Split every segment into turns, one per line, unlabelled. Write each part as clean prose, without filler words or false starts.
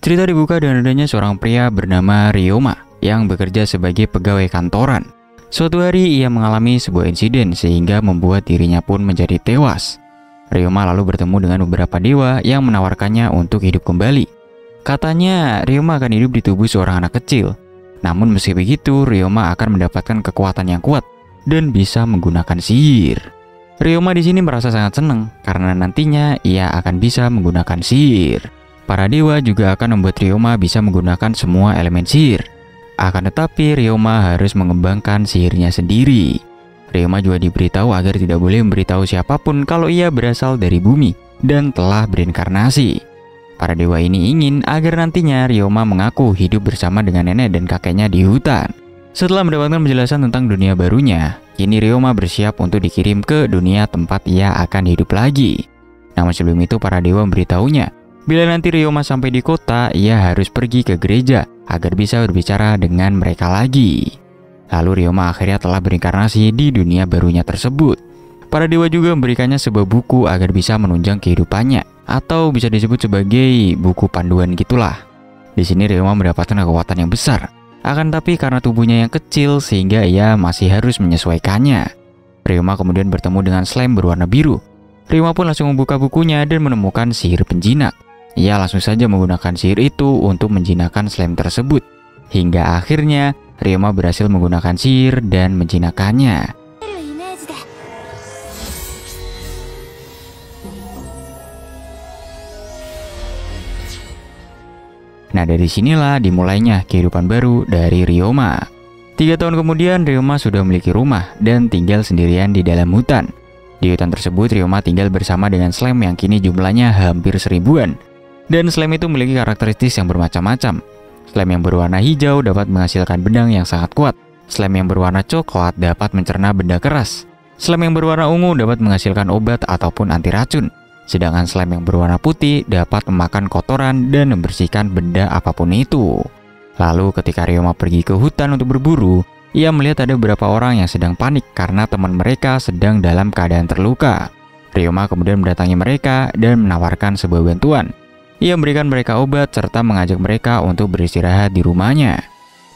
Cerita dibuka dengan adanya seorang pria bernama Ryoma yang bekerja sebagai pegawai kantoran. Suatu hari ia mengalami sebuah insiden sehingga membuat dirinya pun menjadi tewas. Ryoma lalu bertemu dengan beberapa dewa yang menawarkannya untuk hidup kembali. Katanya Ryoma akan hidup di tubuh seorang anak kecil. Namun meski begitu, Ryoma akan mendapatkan kekuatan yang kuat dan bisa menggunakan sihir. Ryoma di sini merasa sangat senang karena nantinya ia akan bisa menggunakan sihir. Para dewa juga akan membuat Ryoma bisa menggunakan semua elemen sihir. Akan tetapi Ryoma harus mengembangkan sihirnya sendiri. Ryoma juga diberitahu agar tidak boleh memberitahu siapapun kalau ia berasal dari bumi dan telah berinkarnasi. Para dewa ini ingin agar nantinya Ryoma mengaku hidup bersama dengan nenek dan kakeknya di hutan. Setelah mendapatkan penjelasan tentang dunia barunya, kini Ryoma bersiap untuk dikirim ke dunia tempat ia akan hidup lagi. Namun sebelum itu para dewa memberitahunya, bila nanti Ryoma sampai di kota, ia harus pergi ke gereja agar bisa berbicara dengan mereka lagi. Lalu Ryoma akhirnya telah berinkarnasi di dunia barunya tersebut. Para dewa juga memberikannya sebuah buku agar bisa menunjang kehidupannya, atau bisa disebut sebagai buku panduan gitulah. Di sini Ryoma mendapatkan kekuatan yang besar. Akan tapi karena tubuhnya yang kecil sehingga ia masih harus menyesuaikannya. Ryoma kemudian bertemu dengan slime berwarna biru. Ryoma pun langsung membuka bukunya dan menemukan sihir penjinak. Ia langsung saja menggunakan sihir itu untuk menjinakkan slime tersebut. Hingga akhirnya Ryoma berhasil menggunakan sihir dan menjinakkannya. Nah, dari sinilah dimulainya kehidupan baru dari Ryoma. 3 tahun kemudian Ryoma sudah memiliki rumah dan tinggal sendirian di dalam hutan. Di hutan tersebut Ryoma tinggal bersama dengan slime yang kini jumlahnya hampir 1000-an. Dan slime itu memiliki karakteristik yang bermacam-macam. Slime yang berwarna hijau dapat menghasilkan benang yang sangat kuat. Slime yang berwarna coklat dapat mencerna benda keras. Slime yang berwarna ungu dapat menghasilkan obat ataupun anti racun. Sedangkan slime yang berwarna putih dapat memakan kotoran dan membersihkan benda apapun itu. Lalu ketika Ryoma pergi ke hutan untuk berburu, ia melihat ada beberapa orang yang sedang panik karena teman mereka sedang dalam keadaan terluka. Ryoma kemudian mendatangi mereka dan menawarkan sebuah bantuan. Ia memberikan mereka obat serta mengajak mereka untuk beristirahat di rumahnya.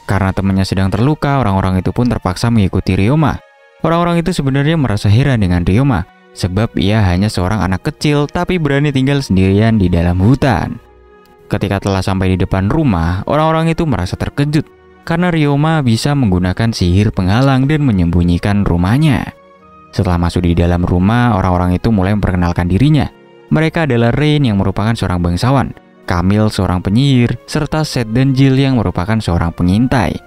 Karena temannya sedang terluka, orang-orang itu pun terpaksa mengikuti Ryoma. Orang-orang itu sebenarnya merasa heran dengan Ryoma, sebab ia hanya seorang anak kecil tapi berani tinggal sendirian di dalam hutan. Ketika telah sampai di depan rumah, orang-orang itu merasa terkejut karena Ryoma bisa menggunakan sihir penghalang dan menyembunyikan rumahnya. Setelah masuk di dalam rumah, orang-orang itu mulai memperkenalkan dirinya. Mereka adalah Rain yang merupakan seorang bangsawan, Camille seorang penyihir, serta Seth dan Jill yang merupakan seorang pengintai.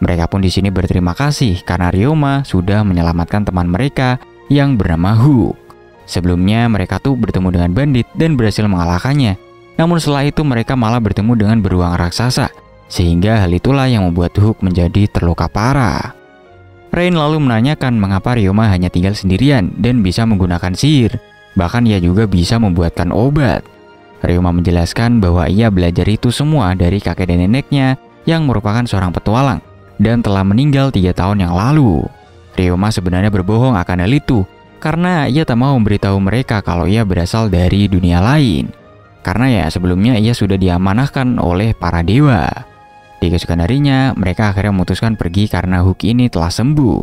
Mereka pun di sini berterima kasih karena Ryoma sudah menyelamatkan teman mereka yang bernama Hook. Sebelumnya mereka tuh bertemu dengan bandit dan berhasil mengalahkannya. Namun setelah itu mereka malah bertemu dengan beruang raksasa, sehingga hal itulah yang membuat Hook menjadi terluka parah. Rain lalu menanyakan mengapa Ryoma hanya tinggal sendirian dan bisa menggunakan sihir. Bahkan ia juga bisa membuatkan obat. Ryoma menjelaskan bahwa ia belajar itu semua dari kakek dan neneknya yang merupakan seorang petualang dan telah meninggal 3 tahun yang lalu. Ryoma sebenarnya berbohong akan hal itu karena ia tak mau memberitahu mereka kalau ia berasal dari dunia lain. Karena ya sebelumnya ia sudah diamanahkan oleh para dewa. Di keesokan harinya mereka akhirnya memutuskan pergi karena Hook ini telah sembuh.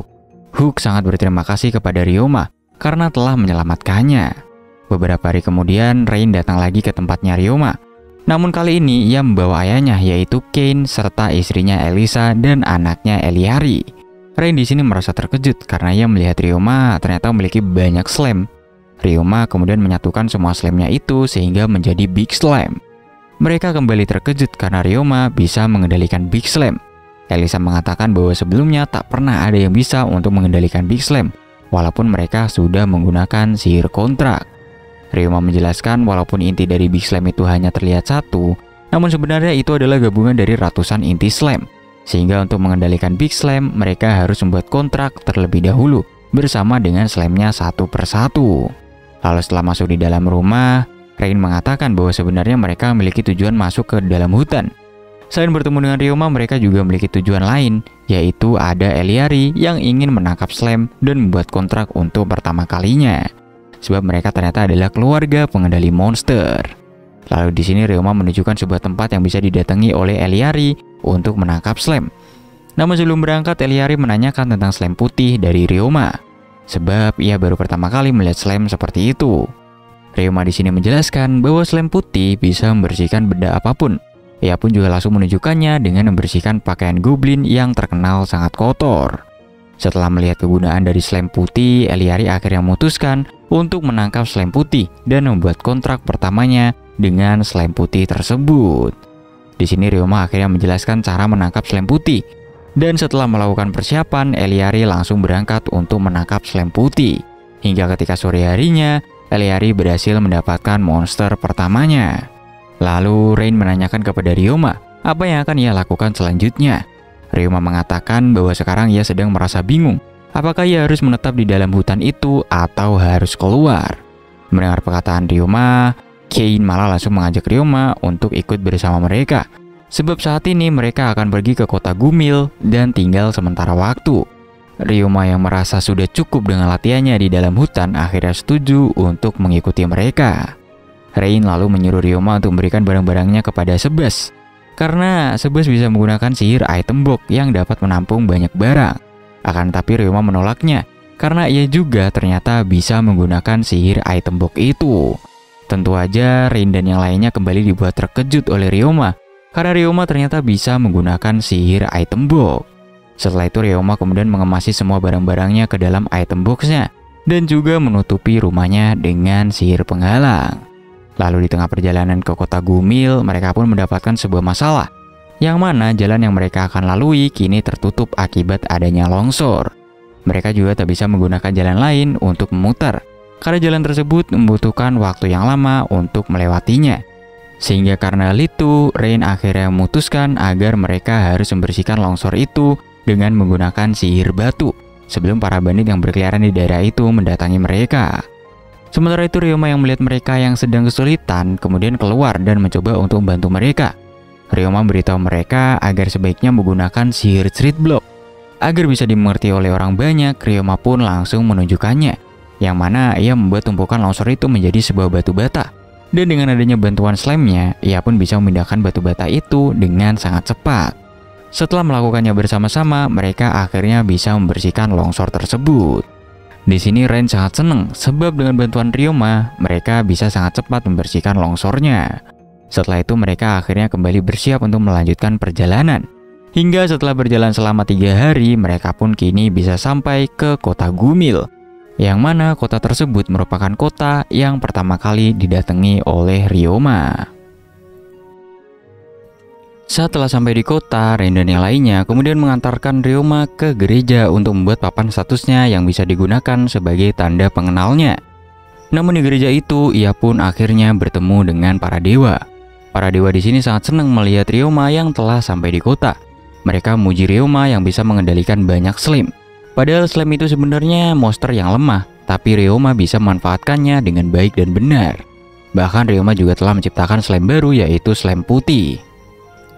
Hook sangat berterima kasih kepada Ryoma karena telah menyelamatkannya. Beberapa hari kemudian, Rain datang lagi ke tempatnya Ryoma. Namun kali ini ia membawa ayahnya yaitu Kane serta istrinya Elisa dan anaknya Eliari. Rain di sini merasa terkejut karena ia melihat Ryoma ternyata memiliki banyak slime. Ryoma kemudian menyatukan semua slime-nya itu sehingga menjadi Big Slime. Mereka kembali terkejut karena Ryoma bisa mengendalikan Big Slime. Elisa mengatakan bahwa sebelumnya tak pernah ada yang bisa untuk mengendalikan Big Slime, walaupun mereka sudah menggunakan sihir kontrak. Ryoma menjelaskan walaupun inti dari Big Slime itu hanya terlihat satu, namun sebenarnya itu adalah gabungan dari ratusan inti slime. Sehingga untuk mengendalikan Big Slime, mereka harus membuat kontrak terlebih dahulu bersama dengan slime-nya satu persatu. Lalu setelah masuk di dalam rumah, Rain mengatakan bahwa sebenarnya mereka memiliki tujuan masuk ke dalam hutan. Selain bertemu dengan Ryoma, mereka juga memiliki tujuan lain, yaitu ada Eliari yang ingin menangkap slime dan membuat kontrak untuk pertama kalinya. Sebab mereka ternyata adalah keluarga pengendali monster. Lalu di sini Ryoma menunjukkan sebuah tempat yang bisa didatangi oleh Ellari untuk menangkap slime. Namun sebelum berangkat, Ellari menanyakan tentang slime putih dari Ryoma, sebab ia baru pertama kali melihat slime seperti itu. Ryoma di sini menjelaskan bahwa slime putih bisa membersihkan benda apapun. Ia pun juga langsung menunjukkannya dengan membersihkan pakaian goblin yang terkenal sangat kotor. Setelah melihat kegunaan dari slime putih, Ellari akhirnya memutuskan untuk menangkap slime putih dan membuat kontrak pertamanya dengan slime putih tersebut. Di sini Ryoma akhirnya menjelaskan cara menangkap slime putih. Dan setelah melakukan persiapan, Ellari langsung berangkat untuk menangkap slime putih. Hingga ketika sore harinya, Ellari berhasil mendapatkan monster pertamanya. Lalu Rain menanyakan kepada Ryoma apa yang akan ia lakukan selanjutnya. Ryoma mengatakan bahwa sekarang ia sedang merasa bingung. Apakah ia harus menetap di dalam hutan itu atau harus keluar? Mendengar perkataan Ryoma, Kane malah langsung mengajak Ryoma untuk ikut bersama mereka. Sebab saat ini mereka akan pergi ke kota Gumil dan tinggal sementara waktu. Ryoma yang merasa sudah cukup dengan latihannya di dalam hutan akhirnya setuju untuk mengikuti mereka. Rain lalu menyuruh Ryoma untuk memberikan barang-barangnya kepada Sebas. Karena Sebas bisa menggunakan sihir item box yang dapat menampung banyak barang. Akan tetapi Ryoma menolaknya karena ia juga ternyata bisa menggunakan sihir item box itu. Tentu aja Rain dan yang lainnya kembali dibuat terkejut oleh Ryoma karena Ryoma ternyata bisa menggunakan sihir item box. Setelah itu Ryoma kemudian mengemasi semua barang-barangnya ke dalam item boxnya dan juga menutupi rumahnya dengan sihir penghalang. Lalu di tengah perjalanan ke kota Gumil, mereka pun mendapatkan sebuah masalah, yang mana jalan yang mereka akan lalui kini tertutup akibat adanya longsor. Mereka juga tak bisa menggunakan jalan lain untuk memutar, karena jalan tersebut membutuhkan waktu yang lama untuk melewatinya. Sehingga karena itu, Rain akhirnya memutuskan agar mereka harus membersihkan longsor itu dengan menggunakan sihir batu, sebelum para bandit yang berkeliaran di daerah itu mendatangi mereka. Sementara itu Ryoma yang melihat mereka yang sedang kesulitan kemudian keluar dan mencoba untuk membantu mereka. Ryoma memberitahu mereka agar sebaiknya menggunakan sihir street block. Agar bisa dimengerti oleh orang banyak, Ryoma pun langsung menunjukkannya, yang mana ia membuat tumpukan longsor itu menjadi sebuah batu bata. Dan dengan adanya bantuan slime-nya, ia pun bisa memindahkan batu bata itu dengan sangat cepat. Setelah melakukannya bersama-sama, mereka akhirnya bisa membersihkan longsor tersebut. Di sini Rain sangat senang sebab dengan bantuan Ryoma, mereka bisa sangat cepat membersihkan longsornya. Setelah itu mereka akhirnya kembali bersiap untuk melanjutkan perjalanan. Hingga setelah berjalan selama 3 hari, mereka pun kini bisa sampai ke kota Gumil. Yang mana kota tersebut merupakan kota yang pertama kali didatangi oleh Ryoma. Setelah sampai di kota, Rain dan yang lainnya kemudian mengantarkan Ryoma ke gereja untuk membuat papan statusnya yang bisa digunakan sebagai tanda pengenalnya. Namun di gereja itu, ia pun akhirnya bertemu dengan para dewa. Para dewa di sini sangat senang melihat Ryoma yang telah sampai di kota. Mereka memuji Ryoma yang bisa mengendalikan banyak slime. Padahal slime itu sebenarnya monster yang lemah, tapi Ryoma bisa memanfaatkannya dengan baik dan benar. Bahkan Ryoma juga telah menciptakan slime baru, yaitu slime putih.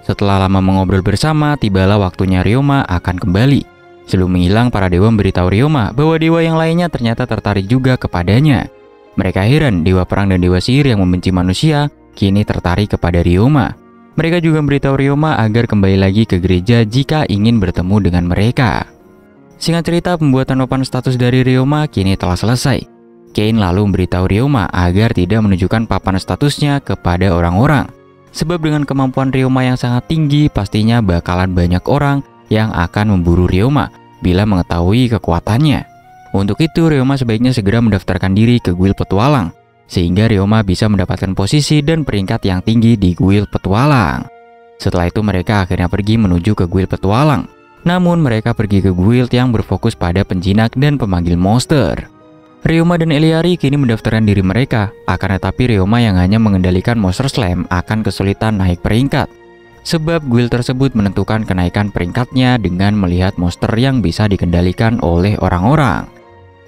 Setelah lama mengobrol bersama, tibalah waktunya Ryoma akan kembali. Sebelum menghilang, para dewa memberitahu Ryoma bahwa dewa yang lainnya ternyata tertarik juga kepadanya. Mereka heran, dewa perang dan dewa sihir yang membenci manusia kini tertarik kepada Ryoma. Mereka juga memberitahu Ryoma agar kembali lagi ke gereja jika ingin bertemu dengan mereka. Singkat cerita, pembuatan papan status dari Ryoma kini telah selesai. Kane lalu memberitahu Ryoma agar tidak menunjukkan papan statusnya kepada orang-orang. Sebab dengan kemampuan Ryoma yang sangat tinggi, pastinya bakalan banyak orang yang akan memburu Ryoma bila mengetahui kekuatannya. Untuk itu, Ryoma sebaiknya segera mendaftarkan diri ke guild petualang, sehingga Ryoma bisa mendapatkan posisi dan peringkat yang tinggi di guild petualang. Setelah itu mereka akhirnya pergi menuju ke guild petualang. Namun mereka pergi ke guild yang berfokus pada penjinak dan pemanggil monster. Ryoma dan Ellari kini mendaftarkan diri mereka, akan tetapi Ryoma yang hanya mengendalikan monster slime akan kesulitan naik peringkat. Sebab guild tersebut menentukan kenaikan peringkatnya dengan melihat monster yang bisa dikendalikan oleh orang-orang.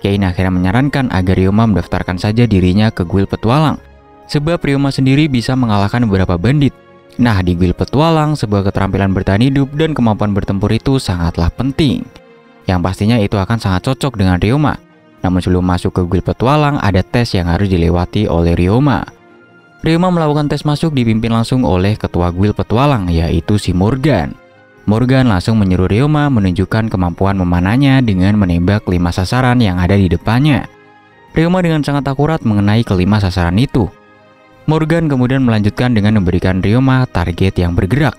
Kane akhirnya menyarankan agar Ryoma mendaftarkan saja dirinya ke guild petualang, sebab Ryoma sendiri bisa mengalahkan beberapa bandit. Nah, di guild petualang, sebuah keterampilan bertahan hidup dan kemampuan bertempur itu sangatlah penting. Yang pastinya itu akan sangat cocok dengan Ryoma. Namun sebelum masuk ke guild petualang, ada tes yang harus dilewati oleh Ryoma. Ryoma melakukan tes masuk dipimpin langsung oleh ketua guild petualang, yaitu si Morgan. Morgan langsung menyuruh Ryoma menunjukkan kemampuan memanahnya dengan menembak 5 sasaran yang ada di depannya. Ryoma dengan sangat akurat mengenai kelima sasaran itu. Morgan kemudian melanjutkan dengan memberikan Ryoma target yang bergerak.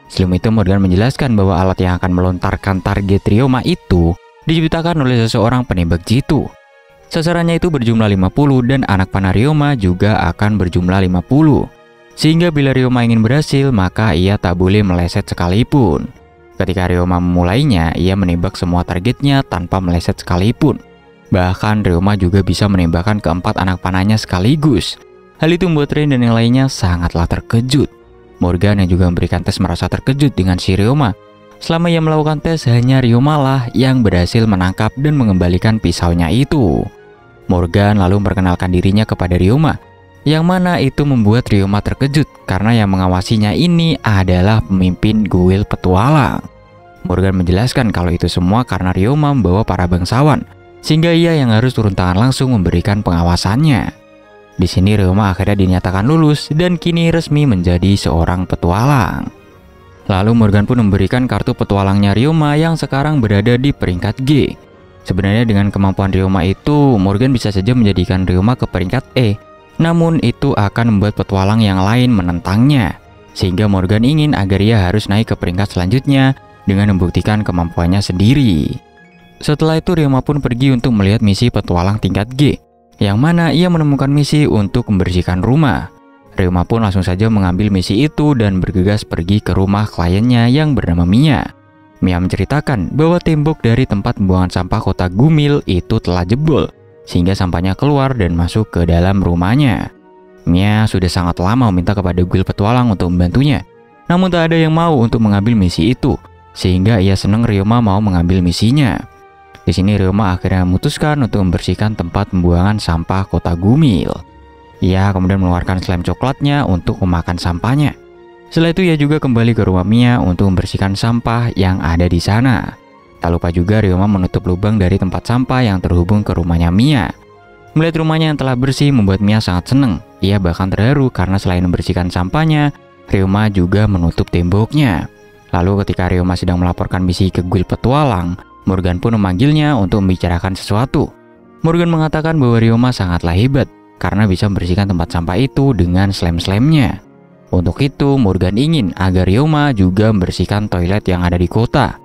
Sebelum itu Morgan menjelaskan bahwa alat yang akan melontarkan target Ryoma itu diciptakan oleh seseorang penembak jitu. Sasarannya itu berjumlah 50 dan anak panah Ryoma juga akan berjumlah 50. Sehingga bila Ryoma ingin berhasil, maka ia tak boleh meleset sekalipun. Ketika Ryoma memulainya, ia menembak semua targetnya tanpa meleset sekalipun. Bahkan Ryoma juga bisa menembakkan keempat anak panahnya sekaligus. Hal itu membuat Rain dan yang lainnya sangatlah terkejut. Morgan yang juga memberikan tes merasa terkejut dengan si Ryoma. Selama ia melakukan tes, hanya Ryoma lah yang berhasil menangkap dan mengembalikan pisaunya itu. Morgan lalu memperkenalkan dirinya kepada Ryoma, yang mana itu membuat Ryoma terkejut karena yang mengawasinya ini adalah pemimpin guild petualang. Morgan menjelaskan kalau itu semua karena Ryoma membawa para bangsawan, sehingga ia yang harus turun tangan langsung memberikan pengawasannya. Di sini Ryoma akhirnya dinyatakan lulus dan kini resmi menjadi seorang petualang. Lalu Morgan pun memberikan kartu petualangnya Ryoma yang sekarang berada di peringkat G. Sebenarnya dengan kemampuan Ryoma itu, Morgan bisa saja menjadikan Ryoma ke peringkat E. Namun itu akan membuat petualang yang lain menentangnya. Sehingga Morgan ingin agar ia harus naik ke peringkat selanjutnya dengan membuktikan kemampuannya sendiri. Setelah itu Ryoma pun pergi untuk melihat misi petualang tingkat G, yang mana ia menemukan misi untuk membersihkan rumah. Ryoma pun langsung saja mengambil misi itu dan bergegas pergi ke rumah kliennya yang bernama Mia. Mia menceritakan bahwa tembok dari tempat pembuangan sampah kota Gumil itu telah jebol, sehingga sampahnya keluar dan masuk ke dalam rumahnya. Mia sudah sangat lama meminta kepada guild petualang untuk membantunya, namun tak ada yang mau untuk mengambil misi itu, sehingga ia senang Ryoma mau mengambil misinya. Di sini Ryoma akhirnya memutuskan untuk membersihkan tempat pembuangan sampah kota Gumil. Ia kemudian mengeluarkan slime coklatnya untuk memakan sampahnya. Setelah itu ia juga kembali ke rumah Mia untuk membersihkan sampah yang ada di sana. Tak lupa juga Ryoma menutup lubang dari tempat sampah yang terhubung ke rumahnya Mia. Melihat rumahnya yang telah bersih membuat Mia sangat senang. Ia bahkan terharu karena selain membersihkan sampahnya, Ryoma juga menutup temboknya. Lalu ketika Ryoma sedang melaporkan misi ke guild petualang, Morgan pun memanggilnya untuk membicarakan sesuatu. Morgan mengatakan bahwa Ryoma sangatlah hebat karena bisa membersihkan tempat sampah itu dengan slime-slime-nya. Untuk itu, Morgan ingin agar Ryoma juga membersihkan toilet yang ada di kota.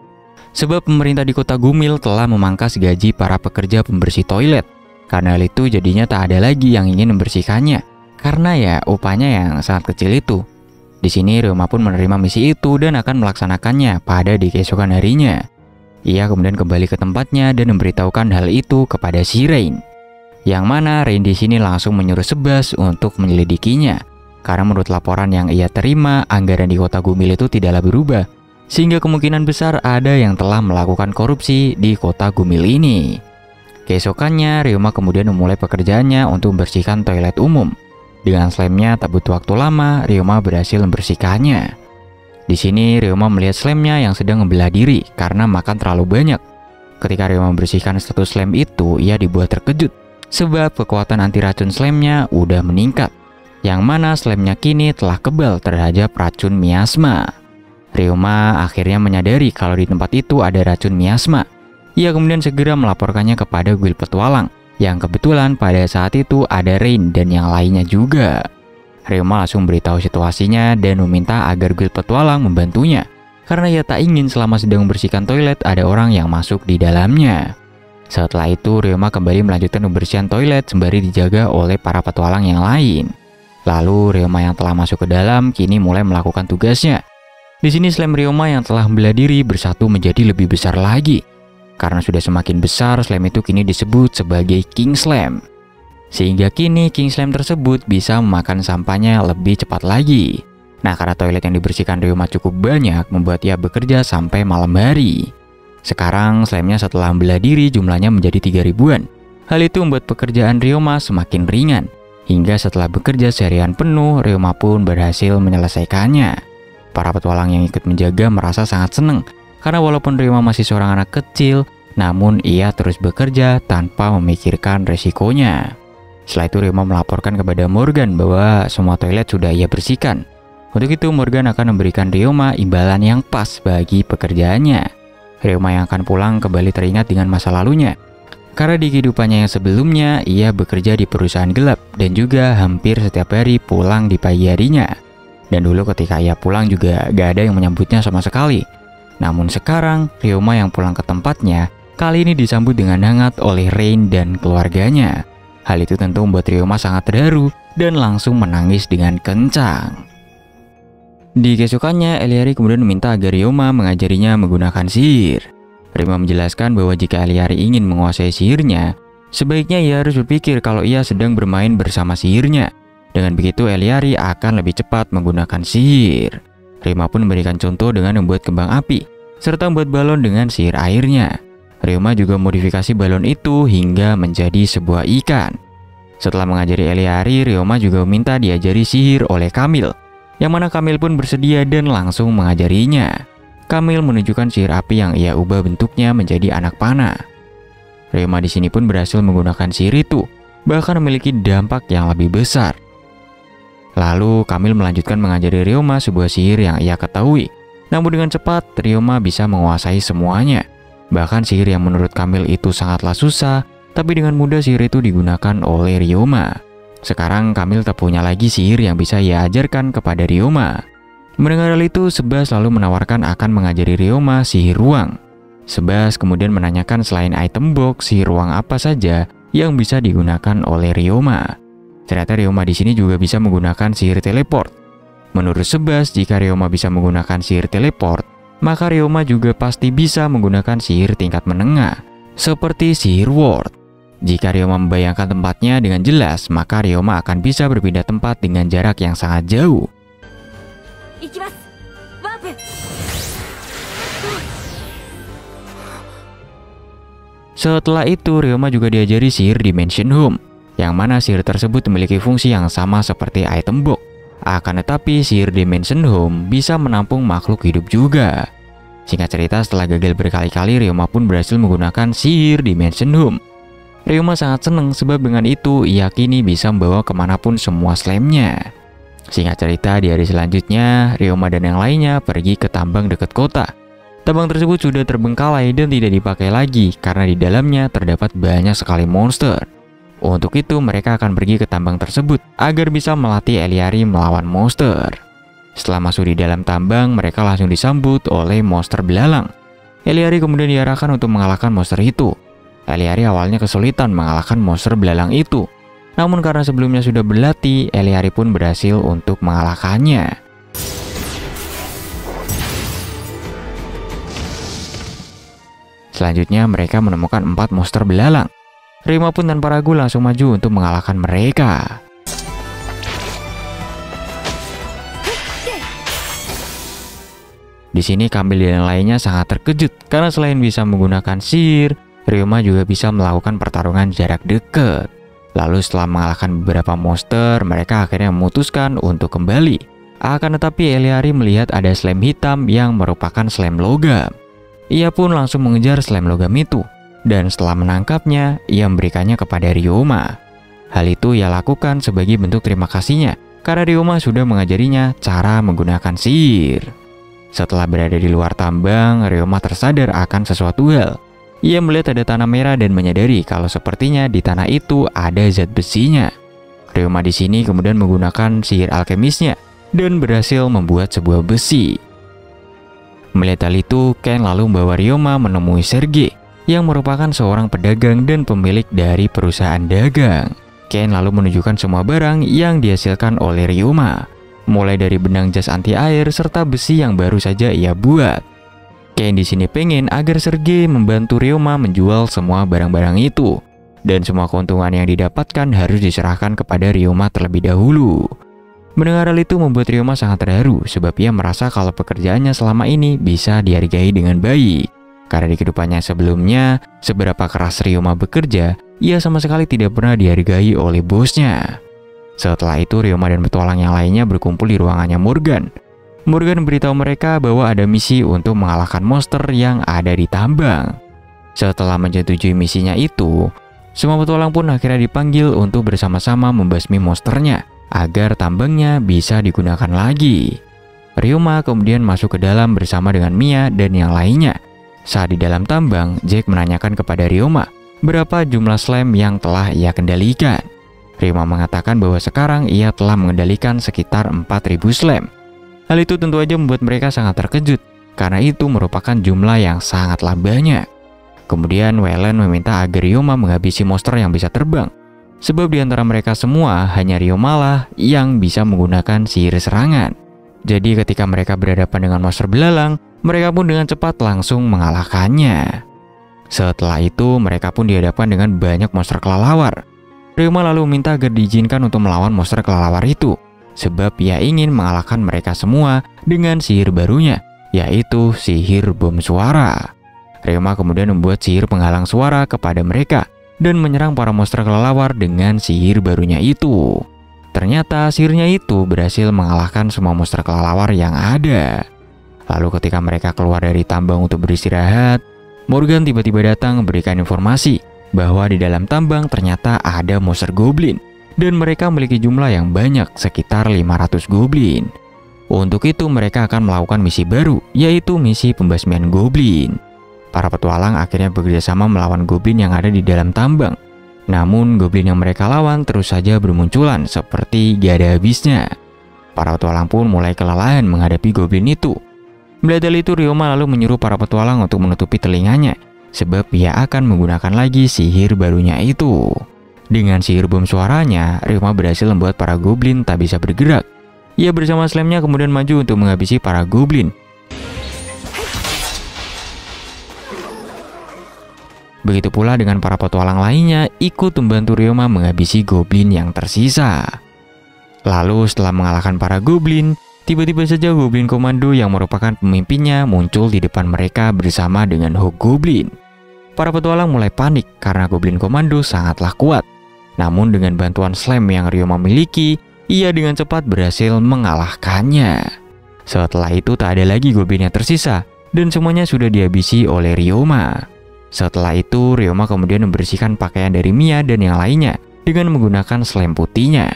Sebab pemerintah di kota Gumil telah memangkas gaji para pekerja pembersih toilet. Karena hal itu jadinya tak ada lagi yang ingin membersihkannya, karena ya upahnya yang sangat kecil itu. Di sini Ryoma pun menerima misi itu dan akan melaksanakannya pada di keesokan harinya. Ia kemudian kembali ke tempatnya dan memberitahukan hal itu kepada si Rain. Yang mana Rain di sini langsung menyuruh Sebas untuk menyelidikinya. Karena menurut laporan yang ia terima, anggaran di kota Gumil itu tidaklah berubah. Sehingga kemungkinan besar ada yang telah melakukan korupsi di kota Gumil ini. Keesokannya, Ryoma kemudian memulai pekerjaannya untuk membersihkan toilet umum. Dengan slime-nya tak butuh waktu lama, Ryoma berhasil membersihkannya. Di sini Ryoma melihat slime-nya yang sedang membelah diri karena makan terlalu banyak. Ketika Ryoma membersihkan satu slime itu, ia dibuat terkejut sebab kekuatan anti racun slime-nya udah meningkat. Yang mana slime-nya kini telah kebal terhadap racun miasma. Ryoma akhirnya menyadari kalau di tempat itu ada racun miasma. Ia kemudian segera melaporkannya kepada guild petualang, yang kebetulan pada saat itu ada Rain dan yang lainnya juga. Ryoma langsung beritahu situasinya dan meminta agar guild petualang membantunya, karena ia tak ingin selama sedang membersihkan toilet ada orang yang masuk di dalamnya. Setelah itu Ryoma kembali melanjutkan pembersihan toilet sembari dijaga oleh para petualang yang lain. Lalu Ryoma yang telah masuk ke dalam kini mulai melakukan tugasnya. Di sini slime Ryoma yang telah membelah diri bersatu menjadi lebih besar lagi. Karena sudah semakin besar, slime itu kini disebut sebagai King Slime. Sehingga kini King Slime tersebut bisa memakan sampahnya lebih cepat lagi. Nah, karena toilet yang dibersihkan Ryoma cukup banyak, membuat ia bekerja sampai malam hari. Sekarang slime-nya setelah membelah diri jumlahnya menjadi 3.000-an. Hal itu membuat pekerjaan Ryoma semakin ringan. Hingga setelah bekerja seharian penuh, Ryoma pun berhasil menyelesaikannya. Para petualang yang ikut menjaga merasa sangat senang. Karena walaupun Ryoma masih seorang anak kecil, namun ia terus bekerja tanpa memikirkan resikonya. Setelah itu Ryoma melaporkan kepada Morgan bahwa semua toilet sudah ia bersihkan. Untuk itu Morgan akan memberikan Ryoma imbalan yang pas bagi pekerjaannya. Ryoma yang akan pulang kembali teringat dengan masa lalunya. Karena di kehidupannya yang sebelumnya, ia bekerja di perusahaan gelap dan juga hampir setiap hari pulang di pagi harinya. Dan dulu ketika ia pulang juga gak ada yang menyambutnya sama sekali. Namun sekarang, Ryoma yang pulang ke tempatnya, kali ini disambut dengan hangat oleh Rain dan keluarganya. Hal itu tentu membuat Ryoma sangat terharu dan langsung menangis dengan kencang. Di keesokannya, Eliari kemudian meminta agar Ryoma mengajarinya menggunakan sihir. Ryoma menjelaskan bahwa jika Eliari ingin menguasai sihirnya, sebaiknya ia harus berpikir kalau ia sedang bermain bersama sihirnya. Dengan begitu, Eliari akan lebih cepat menggunakan sihir. Ryoma pun memberikan contoh dengan membuat kembang api, serta membuat balon dengan sihir airnya. Ryoma juga modifikasi balon itu hingga menjadi sebuah ikan. Setelah mengajari Eliari, Ryoma juga meminta diajari sihir oleh Camille, yang mana Camille pun bersedia dan langsung mengajarinya. Camille menunjukkan sihir api yang ia ubah bentuknya menjadi anak panah. Ryoma di sini pun berhasil menggunakan sihir itu, bahkan memiliki dampak yang lebih besar. Lalu Camille melanjutkan mengajari Ryoma sebuah sihir yang ia ketahui. Namun dengan cepat, Ryoma bisa menguasai semuanya. Bahkan sihir yang menurut Camille itu sangatlah susah, tapi dengan mudah sihir itu digunakan oleh Ryoma. Sekarang Camille tak punya lagi sihir yang bisa ia ajarkan kepada Ryoma. Mendengar hal itu, Sebas lalu menawarkan akan mengajari Ryoma sihir ruang. Sebas kemudian menanyakan selain item box, sihir ruang apa saja yang bisa digunakan oleh Ryoma. Ternyata Ryoma di sini juga bisa menggunakan sihir teleport. Menurut Sebas, jika Ryoma bisa menggunakan sihir teleport, maka Ryoma juga pasti bisa menggunakan sihir tingkat menengah, seperti sihir ward. Jika Ryoma membayangkan tempatnya dengan jelas, maka Ryoma akan bisa berpindah tempat dengan jarak yang sangat jauh. Setelah itu, Ryoma juga diajari sihir Dimension Home, yang mana sihir tersebut memiliki fungsi yang sama seperti item box. Akan tetapi, sihir Dimension Home bisa menampung makhluk hidup juga. Singkat cerita, setelah gagal berkali-kali, Ryoma pun berhasil menggunakan sihir Dimension Home. Ryoma sangat senang sebab dengan itu ia kini bisa membawa kemanapun semua slamnya. Singkat cerita, di hari selanjutnya, Ryoma dan yang lainnya pergi ke tambang dekat kota. Tambang tersebut sudah terbengkalai dan tidak dipakai lagi karena di dalamnya terdapat banyak sekali monster. Untuk itu, mereka akan pergi ke tambang tersebut agar bisa melatih Eliari melawan monster. Setelah masuk di dalam tambang, mereka langsung disambut oleh monster belalang. Eliari kemudian diarahkan untuk mengalahkan monster itu. Eliari awalnya kesulitan mengalahkan monster belalang itu. Namun karena sebelumnya sudah berlatih, Eliari pun berhasil untuk mengalahkannya. Selanjutnya mereka menemukan 4 monster belalang. Ryoma pun tanpa ragu langsung maju untuk mengalahkan mereka. Di sini Camille dan lainnya sangat terkejut karena selain bisa menggunakan sihir, Ryoma juga bisa melakukan pertarungan jarak dekat. Lalu setelah mengalahkan beberapa monster, mereka akhirnya memutuskan untuk kembali. Akan tetapi Eliari melihat ada slime hitam yang merupakan slime logam. Ia pun langsung mengejar slime logam itu. Dan setelah menangkapnya, ia memberikannya kepada Ryoma. Hal itu ia lakukan sebagai bentuk terima kasihnya karena Ryoma sudah mengajarinya cara menggunakan sihir. Setelah berada di luar tambang, Ryoma tersadar akan sesuatu hal. Ia melihat ada tanah merah dan menyadari kalau sepertinya di tanah itu ada zat besinya. Ryoma di sini kemudian menggunakan sihir alkemisnya dan berhasil membuat sebuah besi. Melihat hal itu, Ken lalu membawa Ryoma menemui Sergei, yang merupakan seorang pedagang dan pemilik dari perusahaan dagang. Ken lalu menunjukkan semua barang yang dihasilkan oleh Ryoma, mulai dari benang jas anti air serta besi yang baru saja ia buat. Ken di sini pengen agar Sergei membantu Ryoma menjual semua barang-barang itu, dan semua keuntungan yang didapatkan harus diserahkan kepada Ryoma terlebih dahulu. Mendengar hal itu membuat Ryoma sangat terharu sebab ia merasa kalau pekerjaannya selama ini bisa dihargai dengan baik. Karena di kehidupannya sebelumnya, seberapa keras Ryoma bekerja, ia sama sekali tidak pernah dihargai oleh bosnya. Setelah itu, Ryoma dan petualang yang lainnya berkumpul di ruangannya Morgan. Morgan memberitahu mereka bahwa ada misi untuk mengalahkan monster yang ada di tambang. Setelah menyetujui misinya itu, Semua petualang pun akhirnya dipanggil untuk bersama-sama membasmi monsternya agar tambangnya bisa digunakan lagi. Ryoma kemudian masuk ke dalam bersama dengan Mia dan yang lainnya. Saat di dalam tambang, Jack menanyakan kepada Ryoma berapa jumlah slime yang telah ia kendalikan. Ryoma mengatakan bahwa sekarang ia telah mengendalikan sekitar 4.000 slime. Hal itu tentu aja membuat mereka sangat terkejut, karena itu merupakan jumlah yang sangatlah banyak. Kemudian Wayland meminta agar Ryoma menghabisi monster yang bisa terbang, sebab di antara mereka semua hanya Ryoma lah yang bisa menggunakan sihir serangan. Jadi ketika mereka berhadapan dengan monster belalang, mereka pun dengan cepat langsung mengalahkannya. Setelah itu mereka pun dihadapkan dengan banyak monster kelelawar. Ryoma lalu meminta agar diizinkan untuk melawan monster kelelawar itu, sebab ia ingin mengalahkan mereka semua dengan sihir barunya, yaitu sihir bom suara. Ryoma kemudian membuat sihir penghalang suara kepada mereka dan menyerang para monster kelelawar dengan sihir barunya itu. Ternyata sihirnya itu berhasil mengalahkan semua monster kelelawar yang ada. Lalu ketika mereka keluar dari tambang untuk beristirahat, Morgan tiba-tiba datang memberikan informasi bahwa di dalam tambang ternyata ada monster goblin dan mereka memiliki jumlah yang banyak, sekitar 500 goblin. Untuk itu mereka akan melakukan misi baru, yaitu misi pembasmian goblin. Para petualang akhirnya bekerjasama melawan goblin yang ada di dalam tambang. Namun goblin yang mereka lawan terus saja bermunculan seperti gak ada habisnya. Para petualang pun mulai kelelahan menghadapi goblin itu. Melihat hal itu, Ryoma lalu menyuruh para petualang untuk menutupi telinganya, sebab ia akan menggunakan lagi sihir barunya itu. Dengan sihir bom suaranya, Ryoma berhasil membuat para goblin tak bisa bergerak. Ia bersama slime-nya kemudian maju untuk menghabisi para goblin. Begitu pula dengan para petualang lainnya ikut membantu Ryoma menghabisi goblin yang tersisa. Lalu setelah mengalahkan para goblin, tiba-tiba saja goblin komando yang merupakan pemimpinnya muncul di depan mereka bersama dengan Hobgoblin. Para petualang mulai panik karena goblin komando sangatlah kuat. Namun dengan bantuan slime yang Ryoma miliki, ia dengan cepat berhasil mengalahkannya. Setelah itu tak ada lagi goblin yang tersisa dan semuanya sudah dihabisi oleh Ryoma. Setelah itu Ryoma kemudian membersihkan pakaian dari Mia dan yang lainnya dengan menggunakan slime putihnya.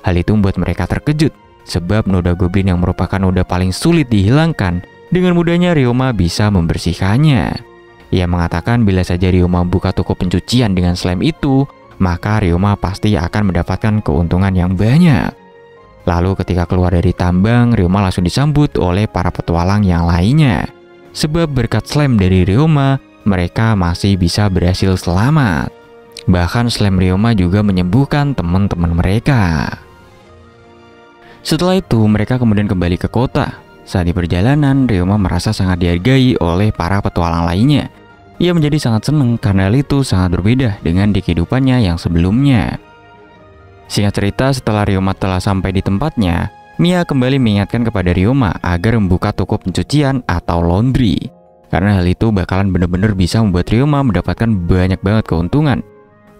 Hal itu membuat mereka terkejut, sebab noda goblin yang merupakan noda paling sulit dihilangkan, dengan mudahnya Ryoma bisa membersihkannya. Ia mengatakan bila saja Ryoma buka toko pencucian dengan slime itu, maka Ryoma pasti akan mendapatkan keuntungan yang banyak. Lalu ketika keluar dari tambang, Ryoma langsung disambut oleh para petualang yang lainnya. Sebab berkat slime dari Ryoma, mereka masih bisa berhasil selamat. Bahkan slime Ryoma juga menyembuhkan teman-teman mereka. Setelah itu, mereka kemudian kembali ke kota. Saat di perjalanan, Ryoma merasa sangat dihargai oleh para petualang lainnya. Ia menjadi sangat senang karena hal itu sangat berbeda dengan di kehidupannya yang sebelumnya. Singkat cerita, setelah Ryoma telah sampai di tempatnya, Mia kembali mengingatkan kepada Ryoma agar membuka toko pencucian atau laundry. Karena hal itu bakalan benar-benar bisa membuat Ryoma mendapatkan banyak banget keuntungan.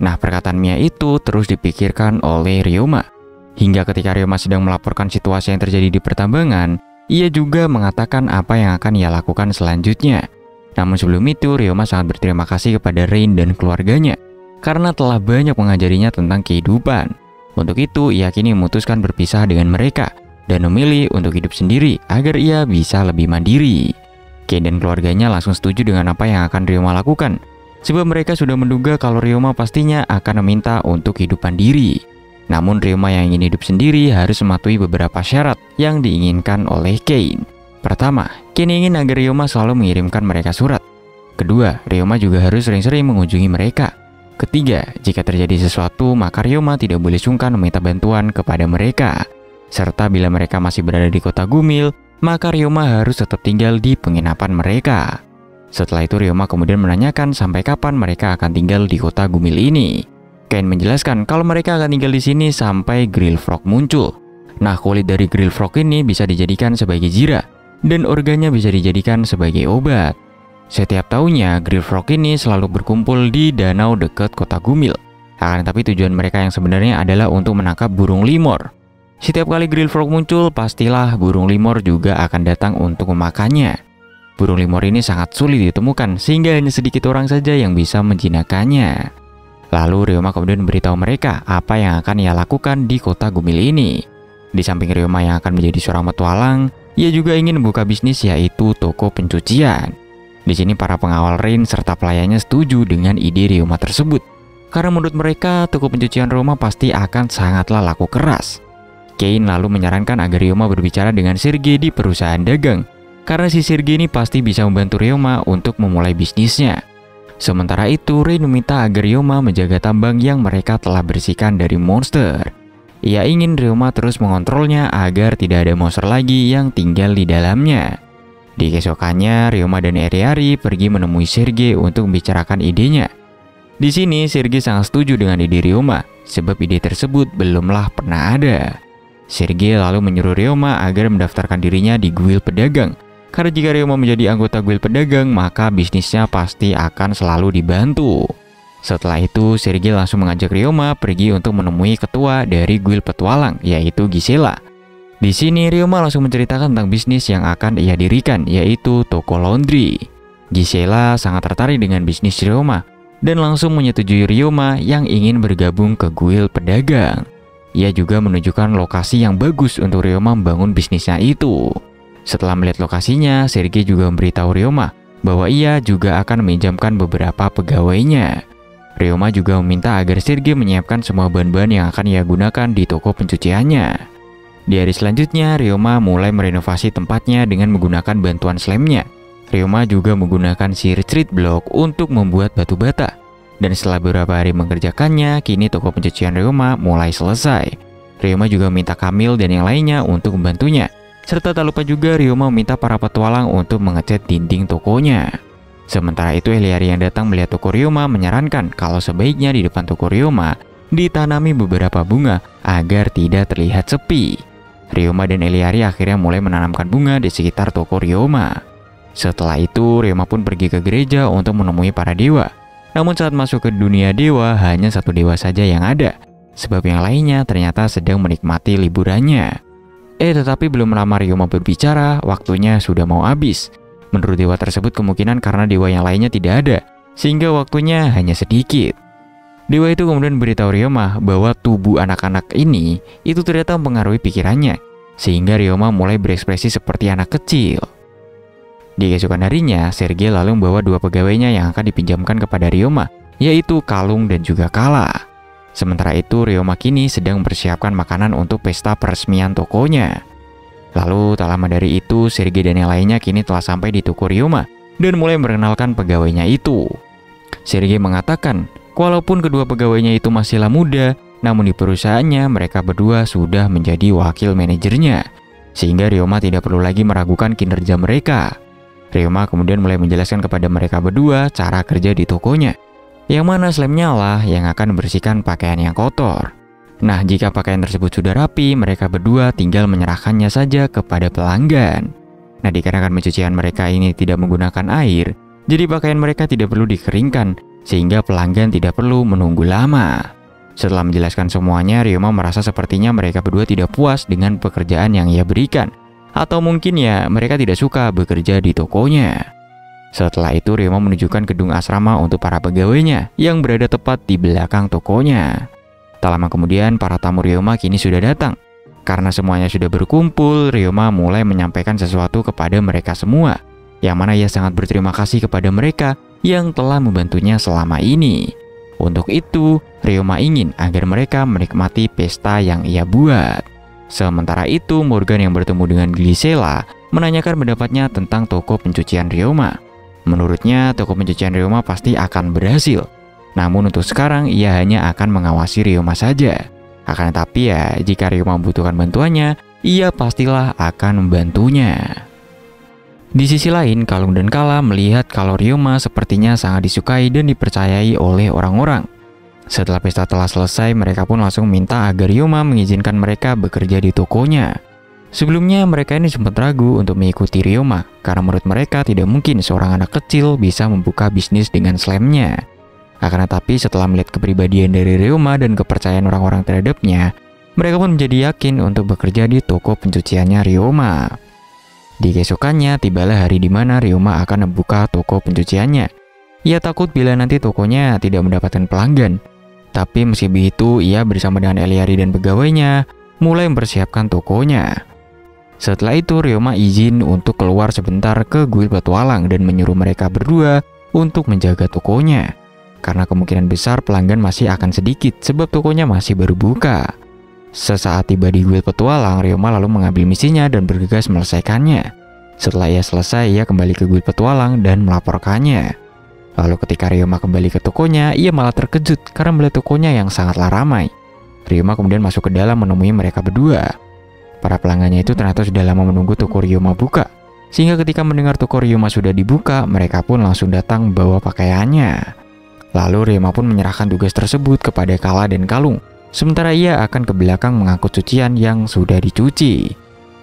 Nah, perkataan Mia itu terus dipikirkan oleh Ryoma. Hingga ketika Ryoma sedang melaporkan situasi yang terjadi di pertambangan, ia juga mengatakan apa yang akan ia lakukan selanjutnya. Namun sebelum itu, Ryoma sangat berterima kasih kepada Rain dan keluarganya karena telah banyak mengajarinya tentang kehidupan. Untuk itu, ia kini memutuskan berpisah dengan mereka dan memilih untuk hidup sendiri agar ia bisa lebih mandiri. Ken dan keluarganya langsung setuju dengan apa yang akan Ryoma lakukan, sebab mereka sudah menduga kalau Ryoma pastinya akan meminta untuk hidup mandiri. Namun Ryoma yang ingin hidup sendiri harus mematuhi beberapa syarat yang diinginkan oleh Ken. Pertama, Ken ingin agar Ryoma selalu mengirimkan mereka surat. Kedua, Ryoma juga harus sering-sering mengunjungi mereka. Ketiga, jika terjadi sesuatu, maka Ryoma tidak boleh sungkan meminta bantuan kepada mereka. Serta bila mereka masih berada di kota Gumil, maka Ryoma harus tetap tinggal di penginapan mereka. Setelah itu, Ryoma kemudian menanyakan sampai kapan mereka akan tinggal di kota Gumil ini. Ken menjelaskan kalau mereka akan tinggal di sini sampai Grill Frog muncul. Nah, kulit dari Grill Frog ini bisa dijadikan sebagai jira, dan organnya bisa dijadikan sebagai obat. Setiap tahunnya, Grill Frog ini selalu berkumpul di danau dekat kota Gumil. Akan tetapi tujuan mereka yang sebenarnya adalah untuk menangkap burung limor. Setiap kali Grill Frog muncul, pastilah burung limor juga akan datang untuk memakannya. Burung limor ini sangat sulit ditemukan, sehingga hanya sedikit orang saja yang bisa menjinakkannya. Lalu Ryoma kemudian memberitahu mereka apa yang akan ia lakukan di kota Gumil ini. Di samping Ryoma yang akan menjadi seorang petualang, ia juga ingin membuka bisnis yaitu toko pencucian. Di sini para pengawal Rain serta pelayannya setuju dengan ide Ryoma tersebut. Karena menurut mereka, toko pencucian Ryoma pasti akan sangatlah laku keras. Kane lalu menyarankan agar Ryoma berbicara dengan Sergei di perusahaan dagang, karena si Sergei ini pasti bisa membantu Ryoma untuk memulai bisnisnya. Sementara itu, Rain meminta agar Ryoma menjaga tambang yang mereka telah bersihkan dari monster. Ia ingin Ryoma terus mengontrolnya agar tidak ada monster lagi yang tinggal di dalamnya. Di keesokannya, Ryoma dan Eriari pergi menemui Sergei untuk membicarakan idenya. Di sini, Sergei sangat setuju dengan ide Ryoma, sebab ide tersebut belumlah pernah ada. Sergei lalu menyuruh Ryoma agar mendaftarkan dirinya di guild pedagang, karena jika Ryoma menjadi anggota guild pedagang, maka bisnisnya pasti akan selalu dibantu. Setelah itu, Sergei langsung mengajak Ryoma pergi untuk menemui ketua dari guild petualang, yaitu Gisela. Di sini, Ryoma langsung menceritakan tentang bisnis yang akan ia dirikan, yaitu toko laundry. Gisela sangat tertarik dengan bisnis Ryoma, dan langsung menyetujui Ryoma yang ingin bergabung ke guild pedagang. Ia juga menunjukkan lokasi yang bagus untuk Ryoma membangun bisnisnya itu. Setelah melihat lokasinya, Sergei juga memberitahu Ryoma bahwa ia juga akan meminjamkan beberapa pegawainya. Ryoma juga meminta agar Sergei menyiapkan semua bahan-bahan yang akan ia gunakan di toko pencuciannya. Di hari selanjutnya, Ryoma mulai merenovasi tempatnya dengan menggunakan bantuan slamnya. Ryoma juga menggunakan si retreat block untuk membuat batu bata. Dan setelah beberapa hari mengerjakannya, kini toko pencucian Ryoma mulai selesai. Ryoma juga meminta Kamil dan yang lainnya untuk membantunya. Serta tak lupa juga Ryoma meminta para petualang untuk mengecat dinding tokonya. Sementara itu, Eliari yang datang melihat toko Ryoma menyarankan kalau sebaiknya di depan toko Ryoma ditanami beberapa bunga agar tidak terlihat sepi. Ryoma dan Eliari akhirnya mulai menanamkan bunga di sekitar toko Ryoma. Setelah itu, Ryoma pun pergi ke gereja untuk menemui para dewa. Namun saat masuk ke dunia dewa, hanya satu dewa saja yang ada, sebab yang lainnya ternyata sedang menikmati liburannya. Tetapi belum lama Ryoma berbicara, waktunya sudah mau habis. Menurut dewa tersebut kemungkinan karena dewa yang lainnya tidak ada, sehingga waktunya hanya sedikit. Dewa itu kemudian beritahu Ryoma bahwa tubuh anak-anak ini itu ternyata mempengaruhi pikirannya, sehingga Ryoma mulai berekspresi seperti anak kecil. Di keesokan harinya, Sergei lalu membawa dua pegawainya yang akan dipinjamkan kepada Ryoma, yaitu Kalung dan juga Kala. Sementara itu, Ryoma kini sedang mempersiapkan makanan untuk pesta peresmian tokonya. Lalu, tak lama dari itu, Sergei dan yang lainnya kini telah sampai di toko Ryoma dan mulai memperkenalkan pegawainya itu. Sergei mengatakan, walaupun kedua pegawainya itu masihlah muda, namun di perusahaannya mereka berdua sudah menjadi wakil manajernya, sehingga Ryoma tidak perlu lagi meragukan kinerja mereka. Ryoma kemudian mulai menjelaskan kepada mereka berdua cara kerja di tokonya, yang mana slamnya lah yang akan membersihkan pakaian yang kotor. Nah, jika pakaian tersebut sudah rapi, mereka berdua tinggal menyerahkannya saja kepada pelanggan. Nah, dikarenakan pencucian mereka ini tidak menggunakan air, jadi pakaian mereka tidak perlu dikeringkan, sehingga pelanggan tidak perlu menunggu lama. Setelah menjelaskan semuanya, Ryoma merasa sepertinya mereka berdua tidak puas dengan pekerjaan yang ia berikan. Atau mungkin ya mereka tidak suka bekerja di tokonya. Setelah itu Ryoma menunjukkan gedung asrama untuk para pegawainya yang berada tepat di belakang tokonya. Tak lama kemudian para tamu Ryoma kini sudah datang. Karena semuanya sudah berkumpul, Ryoma mulai menyampaikan sesuatu kepada mereka semua, yang mana ia sangat berterima kasih kepada mereka yang telah membantunya selama ini. Untuk itu, Ryoma ingin agar mereka menikmati pesta yang ia buat. Sementara itu, Morgan yang bertemu dengan Gisela menanyakan pendapatnya tentang toko pencucian Ryoma. Menurutnya, toko pencucian Ryoma pasti akan berhasil. Namun untuk sekarang, ia hanya akan mengawasi Ryoma saja. Akan tetapi ya, jika Ryoma membutuhkan bantuannya, ia pastilah akan membantunya. Di sisi lain, Kalung dan Kala melihat kalau Ryoma sepertinya sangat disukai dan dipercayai oleh orang-orang. Setelah pesta telah selesai, mereka pun langsung minta agar Ryoma mengizinkan mereka bekerja di tokonya. Sebelumnya mereka ini sempat ragu untuk mengikuti Ryoma, karena menurut mereka tidak mungkin seorang anak kecil bisa membuka bisnis dengan slamnya. Akan tetapi setelah melihat kepribadian dari Ryoma dan kepercayaan orang-orang terhadapnya, mereka pun menjadi yakin untuk bekerja di toko pencuciannya Ryoma. Di keesokannya tibalah hari di mana Ryoma akan membuka toko pencuciannya. Ia takut bila nanti tokonya tidak mendapatkan pelanggan, Tapi meski begitu, ia bersama dengan Eliari dan pegawainya mulai mempersiapkan tokonya. Setelah itu, Ryoma izin untuk keluar sebentar ke guild petualang dan menyuruh mereka berdua untuk menjaga tokonya. Karena kemungkinan besar pelanggan masih akan sedikit sebab tokonya masih baru buka. Sesaat tiba di guild petualang, Ryoma lalu mengambil misinya dan bergegas melesaikannya. Setelah ia selesai, ia kembali ke guild petualang dan melaporkannya. Lalu ketika Ryoma kembali ke tokonya, ia malah terkejut karena melihat tokonya yang sangatlah ramai. Ryoma kemudian masuk ke dalam menemui mereka berdua. Para pelanggannya itu ternyata sudah lama menunggu toko Ryoma buka. Sehingga ketika mendengar toko Ryoma sudah dibuka, mereka pun langsung datang bawa pakaiannya. Lalu Ryoma pun menyerahkan tugas tersebut kepada Kala dan Kalung. Sementara ia akan ke belakang mengangkut cucian yang sudah dicuci.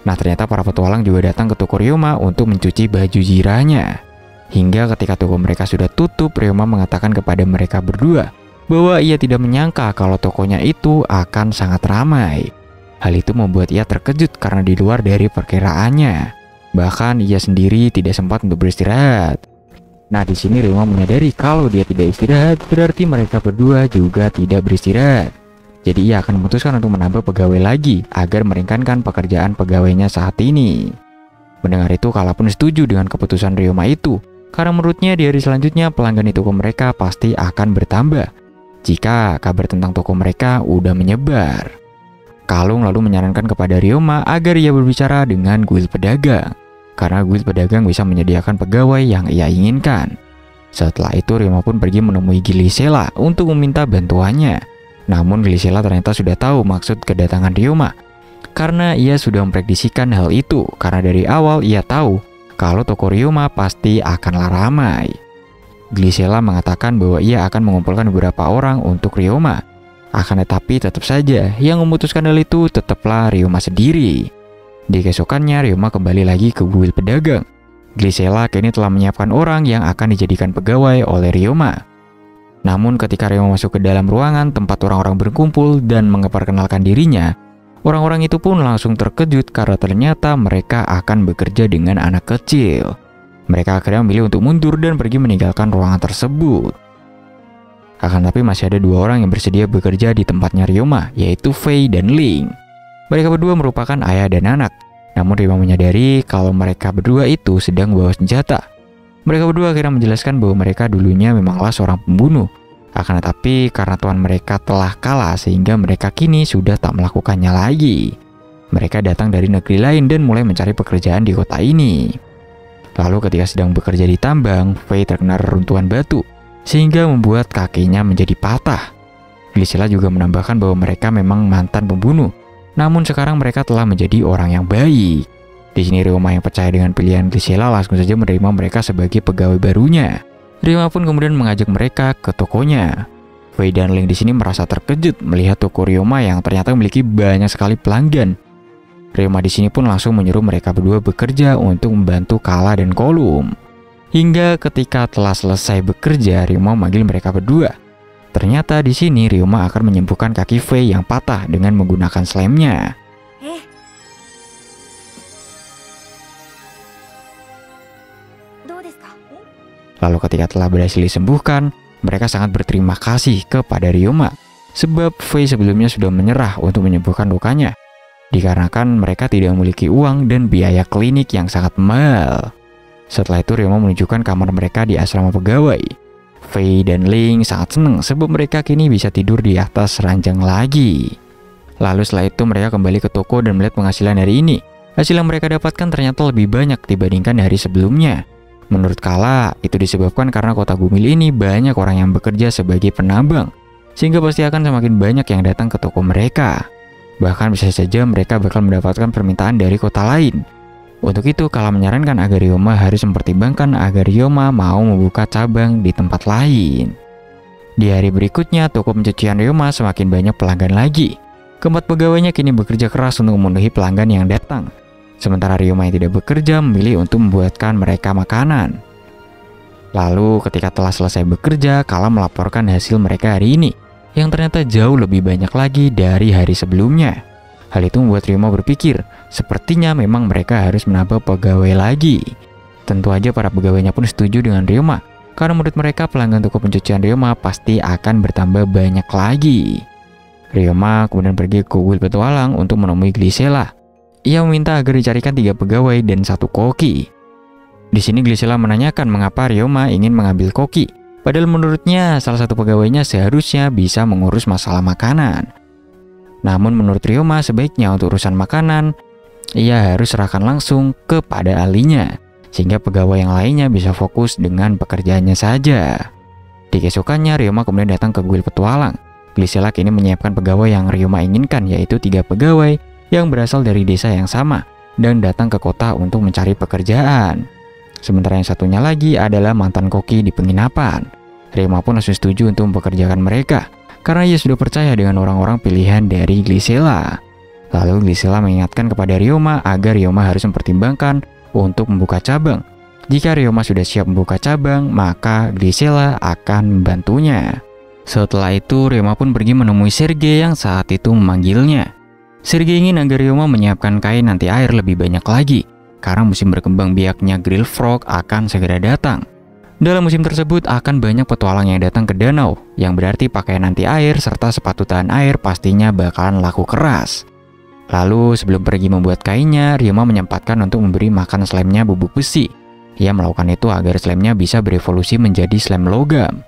Nah, ternyata para petualang juga datang ke toko Ryoma untuk mencuci baju jirahnya. Hingga ketika toko mereka sudah tutup, Ryoma mengatakan kepada mereka berdua bahwa ia tidak menyangka kalau tokonya itu akan sangat ramai. Hal itu membuat ia terkejut karena di luar dari perkiraannya. Bahkan ia sendiri tidak sempat untuk beristirahat. Nah, di sini Ryoma menyadari kalau dia tidak istirahat, berarti mereka berdua juga tidak beristirahat. Jadi ia akan memutuskan untuk menambah pegawai lagi agar meringankan pekerjaan pegawainya saat ini. Mendengar itu, Kala pun setuju dengan keputusan Ryoma itu. Karena menurutnya di hari selanjutnya pelanggan di toko mereka pasti akan bertambah jika kabar tentang toko mereka udah menyebar. Kalung lalu menyarankan kepada Ryoma agar ia berbicara dengan guild pedagang, karena guild pedagang bisa menyediakan pegawai yang ia inginkan. Setelah itu Ryoma pun pergi menemui Glisela untuk meminta bantuannya. Namun Glisela ternyata sudah tahu maksud kedatangan Ryoma, karena ia sudah memprediksikan hal itu, karena dari awal ia tahu kalau toko Ryoma pasti akanlah ramai. Glisela mengatakan bahwa ia akan mengumpulkan beberapa orang untuk Ryoma. Akan tetapi tetap saja yang memutuskan hal itu tetaplah Ryoma sendiri. Di keesokannya Ryoma kembali lagi ke guild pedagang. Glisela kini telah menyiapkan orang yang akan dijadikan pegawai oleh Ryoma. Namun ketika Ryoma masuk ke dalam ruangan tempat orang-orang berkumpul dan memperkenalkan dirinya, orang-orang itu pun langsung terkejut karena ternyata mereka akan bekerja dengan anak kecil. Mereka akhirnya memilih untuk mundur dan pergi meninggalkan ruangan tersebut. Akan tapi masih ada dua orang yang bersedia bekerja di tempatnya Ryoma, yaitu Fei dan Ling. Mereka berdua merupakan ayah dan anak. Namun Ryoma menyadari kalau mereka berdua itu sedang membawa senjata. Mereka berdua akhirnya menjelaskan bahwa mereka dulunya memanglah seorang pembunuh. Akan tetapi karena tuan mereka telah kalah sehingga mereka kini sudah tak melakukannya lagi. Mereka datang dari negeri lain dan mulai mencari pekerjaan di kota ini. Lalu ketika sedang bekerja di tambang, Fei terkena reruntuhan batu sehingga membuat kakinya menjadi patah. Glisela juga menambahkan bahwa mereka memang mantan pembunuh, namun sekarang mereka telah menjadi orang yang baik. Di sini Ryoma yang percaya dengan pilihan Glisela langsung saja menerima mereka sebagai pegawai barunya. Ryoma pun kemudian mengajak mereka ke tokonya. Fei dan Ling di sini merasa terkejut melihat toko Ryoma yang ternyata memiliki banyak sekali pelanggan. Ryoma di sini pun langsung menyuruh mereka berdua bekerja untuk membantu Kala dan Kolum. Hingga ketika telah selesai bekerja, Ryoma memanggil mereka berdua. Ternyata di sini Ryoma akan menyembuhkan kaki Fei yang patah dengan menggunakan slamnya. Lalu ketika telah berhasil disembuhkan, mereka sangat berterima kasih kepada Ryoma. Sebab Fei sebelumnya sudah menyerah untuk menyembuhkan lukanya, dikarenakan mereka tidak memiliki uang dan biaya klinik yang sangat mahal. Setelah itu Ryoma menunjukkan kamar mereka di asrama pegawai. Fei dan Ling sangat senang sebab mereka kini bisa tidur di atas ranjang lagi. Lalu setelah itu mereka kembali ke toko dan melihat penghasilan hari ini. Hasil yang mereka dapatkan ternyata lebih banyak dibandingkan hari sebelumnya. Menurut Kala, itu disebabkan karena kota Gumil ini banyak orang yang bekerja sebagai penambang, sehingga pasti akan semakin banyak yang datang ke toko mereka. Bahkan bisa saja mereka bakal mendapatkan permintaan dari kota lain. Untuk itu, Kala menyarankan agar Ryoma harus mempertimbangkan agar Ryoma mau membuka cabang di tempat lain. Di hari berikutnya, toko pencucian Ryoma semakin banyak pelanggan lagi. Keempat pegawainya kini bekerja keras untuk memenuhi pelanggan yang datang. Sementara Ryoma yang tidak bekerja memilih untuk membuatkan mereka makanan. Lalu ketika telah selesai bekerja, Kala melaporkan hasil mereka hari ini, yang ternyata jauh lebih banyak lagi dari hari sebelumnya. Hal itu membuat Ryoma berpikir, sepertinya memang mereka harus menambah pegawai lagi. Tentu aja para pegawainya pun setuju dengan Ryoma, karena menurut mereka pelanggan toko pencucian Ryoma pasti akan bertambah banyak lagi. Ryoma kemudian pergi ke kuil petualang untuk menemui Glisela. Ia meminta agar dicarikan 3 pegawai dan 1 koki. Di sini Glisela menanyakan mengapa Ryoma ingin mengambil koki, padahal menurutnya salah satu pegawainya seharusnya bisa mengurus masalah makanan. Namun menurut Ryoma sebaiknya untuk urusan makanan, ia harus serahkan langsung kepada ahlinya, sehingga pegawai yang lainnya bisa fokus dengan pekerjaannya saja. Di keesokannya Ryoma kemudian datang ke kuil petualang. Glisela kini menyiapkan pegawai yang Ryoma inginkan, yaitu 3 pegawai yang berasal dari desa yang sama dan datang ke kota untuk mencari pekerjaan. Sementara yang satunya lagi adalah mantan koki di penginapan. Ryoma pun langsung setuju untuk mempekerjakan mereka karena ia sudah percaya dengan orang-orang pilihan dari Glisela. Lalu Glisela mengingatkan kepada Ryoma agar Ryoma harus mempertimbangkan untuk membuka cabang. Jika Ryoma sudah siap membuka cabang, maka Glisela akan membantunya. Setelah itu, Ryoma pun pergi menemui Sergei yang saat itu memanggilnya. Sergei ingin agar Ryoma menyiapkan kain anti air lebih banyak lagi, karena musim berkembang biaknya Grillfrog akan segera datang. Dalam musim tersebut akan banyak petualang yang datang ke danau, yang berarti pakaian anti air serta sepatu tahan air pastinya bakalan laku keras. Lalu sebelum pergi membuat kainnya, Ryoma menyempatkan untuk memberi makan slime-nya bubuk besi. Ia melakukan itu agar slime-nya bisa berevolusi menjadi slime logam.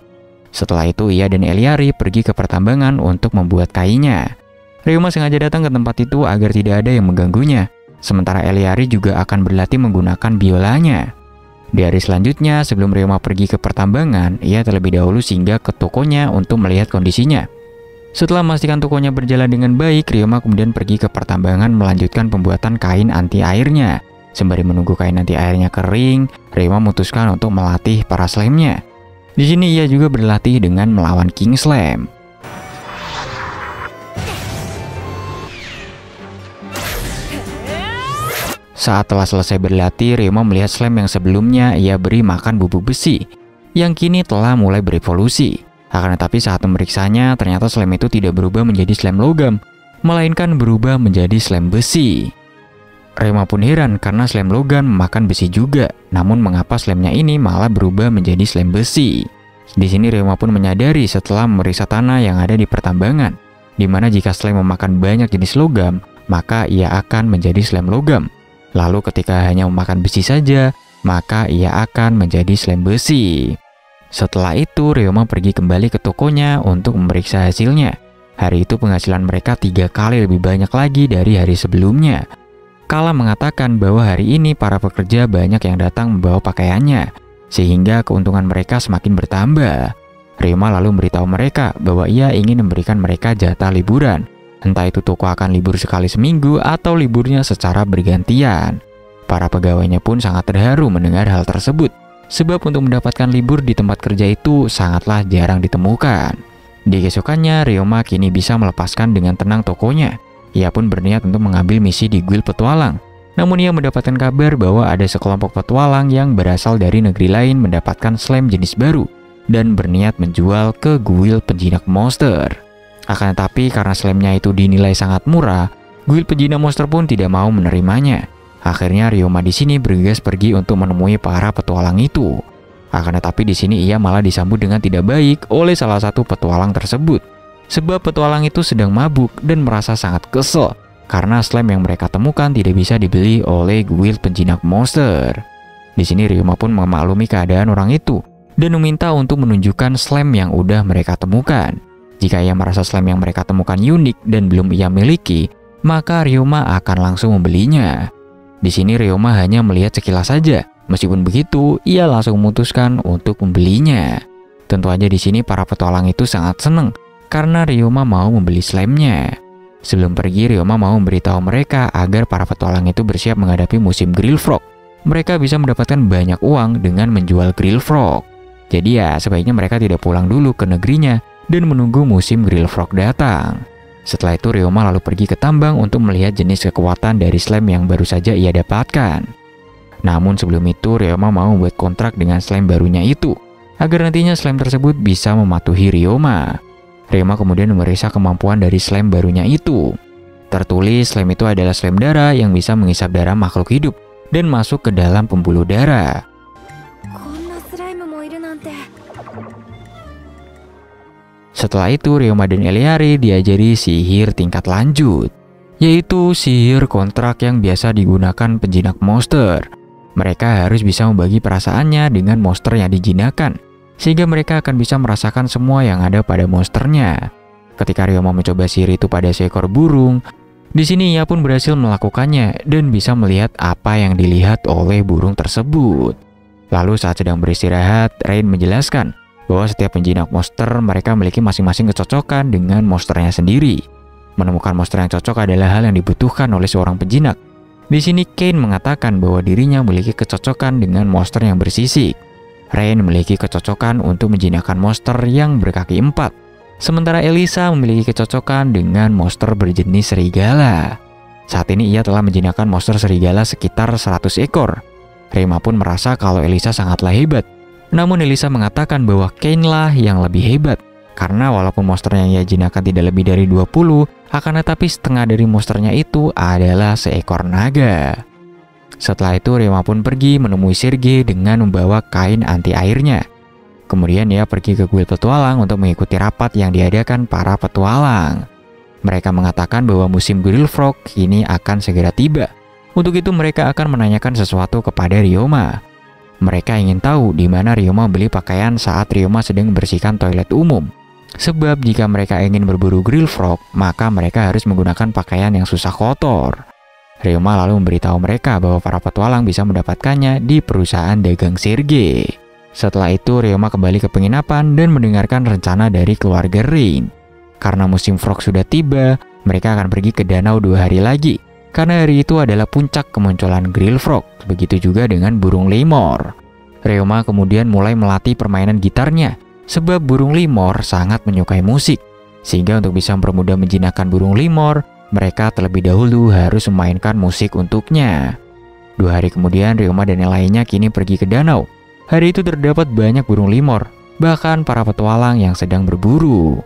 Setelah itu ia dan Eliari pergi ke pertambangan untuk membuat kainnya. Ryoma sengaja datang ke tempat itu agar tidak ada yang mengganggunya. Sementara Eliari juga akan berlatih menggunakan biolanya. Di hari selanjutnya, sebelum Ryoma pergi ke pertambangan, ia terlebih dahulu singgah ke tokonya untuk melihat kondisinya. Setelah memastikan tokonya berjalan dengan baik, Ryoma kemudian pergi ke pertambangan melanjutkan pembuatan kain anti airnya. Sembari menunggu kain anti airnya kering, Ryoma memutuskan untuk melatih para slime-nya. Di sini ia juga berlatih dengan melawan King Slime. Saat telah selesai berlatih, Ryoma melihat slime yang sebelumnya ia beri makan bubuk besi, yang kini telah mulai berevolusi. Akan tetapi saat memeriksanya, ternyata slime itu tidak berubah menjadi slime logam, melainkan berubah menjadi slime besi. Ryoma pun heran karena slime logam memakan besi juga, namun mengapa slime-nya ini malah berubah menjadi slime besi. Di sini Ryoma pun menyadari setelah memeriksa tanah yang ada di pertambangan, di mana jika slime memakan banyak jenis logam, maka ia akan menjadi slime logam. Lalu ketika hanya memakan besi saja, maka ia akan menjadi slime besi. Setelah itu Ryoma pergi kembali ke tokonya untuk memeriksa hasilnya. Hari itu penghasilan mereka 3 kali lebih banyak lagi dari hari sebelumnya. Kala mengatakan bahwa hari ini para pekerja banyak yang datang membawa pakaiannya, sehingga keuntungan mereka semakin bertambah. Ryoma lalu memberitahu mereka bahwa ia ingin memberikan mereka jatah liburan. Entah itu toko akan libur sekali seminggu atau liburnya secara bergantian. Para pegawainya pun sangat terharu mendengar hal tersebut, sebab untuk mendapatkan libur di tempat kerja itu sangatlah jarang ditemukan. Di keesokannya, Ryoma kini bisa melepaskan dengan tenang tokonya. Ia pun berniat untuk mengambil misi di guild petualang. Namun ia mendapatkan kabar bahwa ada sekelompok petualang yang berasal dari negeri lain mendapatkan slime jenis baru dan berniat menjual ke guild penjinak monster. Akan tetapi karena slime-nya itu dinilai sangat murah, guild penjinak monster pun tidak mau menerimanya. Akhirnya Ryoma di sini bergegas pergi untuk menemui para petualang itu. Akan tetapi di sini ia malah disambut dengan tidak baik oleh salah satu petualang tersebut. Sebab petualang itu sedang mabuk dan merasa sangat kesel karena slime yang mereka temukan tidak bisa dibeli oleh guild penjinak monster. Di sini Ryoma pun memaklumi keadaan orang itu dan meminta untuk menunjukkan slime yang udah mereka temukan. Jika ia merasa slime yang mereka temukan unik dan belum ia miliki, maka Ryoma akan langsung membelinya. Di sini Ryoma hanya melihat sekilas saja. Meskipun begitu, ia langsung memutuskan untuk membelinya. Tentu aja di sini para petualang itu sangat senang karena Ryoma mau membeli slime-nya. Sebelum pergi, Ryoma mau memberitahu mereka agar para petualang itu bersiap menghadapi musim Grillfrog. Mereka bisa mendapatkan banyak uang dengan menjual Grillfrog. Jadi ya, sebaiknya mereka tidak pulang dulu ke negerinya dan menunggu musim Grillfrog datang. Setelah itu Ryoma lalu pergi ke tambang untuk melihat jenis kekuatan dari slime yang baru saja ia dapatkan. Namun sebelum itu Ryoma mau membuat kontrak dengan slime barunya itu, agar nantinya slime tersebut bisa mematuhi Ryoma. Ryoma kemudian memeriksa kemampuan dari slime barunya itu. Tertulis slime itu adalah slime darah yang bisa menghisap darah makhluk hidup dan masuk ke dalam pembuluh darah. Setelah itu Ryoma dan Eliari diajari sihir tingkat lanjut, yaitu sihir kontrak yang biasa digunakan penjinak monster. Mereka harus bisa membagi perasaannya dengan monster yang dijinakkan, sehingga mereka akan bisa merasakan semua yang ada pada monsternya. Ketika Ryoma mencoba sihir itu pada seekor burung, di sini ia pun berhasil melakukannya dan bisa melihat apa yang dilihat oleh burung tersebut. Lalu saat sedang beristirahat, Rain menjelaskan bahwa setiap penjinak monster mereka memiliki masing-masing kecocokan dengan monsternya sendiri. Menemukan monster yang cocok adalah hal yang dibutuhkan oleh seorang penjinak. Di sini Cain mengatakan bahwa dirinya memiliki kecocokan dengan monster yang bersisik. Rain memiliki kecocokan untuk menjinakkan monster yang berkaki 4. Sementara Elisa memiliki kecocokan dengan monster berjenis serigala. Saat ini ia telah menjinakkan monster serigala sekitar 100 ekor. Ryoma pun merasa kalau Elisa sangatlah hebat. Namun Elisa mengatakan bahwa Cain lah yang lebih hebat. Karena walaupun monster yang ia jinakkan tidak lebih dari 20, akan tetapi setengah dari monsternya itu adalah seekor naga. Setelah itu Ryoma pun pergi menemui Sergei dengan membawa kain anti airnya. Kemudian ia pergi ke kuil petualang untuk mengikuti rapat yang diadakan para petualang. Mereka mengatakan bahwa musim Grill Frog kini akan segera tiba. Untuk itu mereka akan menanyakan sesuatu kepada Ryoma. Mereka ingin tahu di mana Ryoma beli pakaian saat Ryoma sedang membersihkan toilet umum. Sebab jika mereka ingin berburu Grill Frog, maka mereka harus menggunakan pakaian yang susah kotor. Ryoma lalu memberitahu mereka bahwa para petualang bisa mendapatkannya di perusahaan dagang Sergei. Setelah itu Ryoma kembali ke penginapan dan mendengarkan rencana dari keluarga Rain. Karena musim frog sudah tiba, mereka akan pergi ke danau 2 hari lagi. Karena hari itu adalah puncak kemunculan Grill Frog, begitu juga dengan burung lemur. Ryoma kemudian mulai melatih permainan gitarnya, sebab burung lemur sangat menyukai musik. Sehingga untuk bisa mempermudah menjinakkan burung lemur, mereka terlebih dahulu harus memainkan musik untuknya. 2 hari kemudian Ryoma dan yang lainnya kini pergi ke danau. Hari itu terdapat banyak burung lemur, bahkan para petualang yang sedang berburu.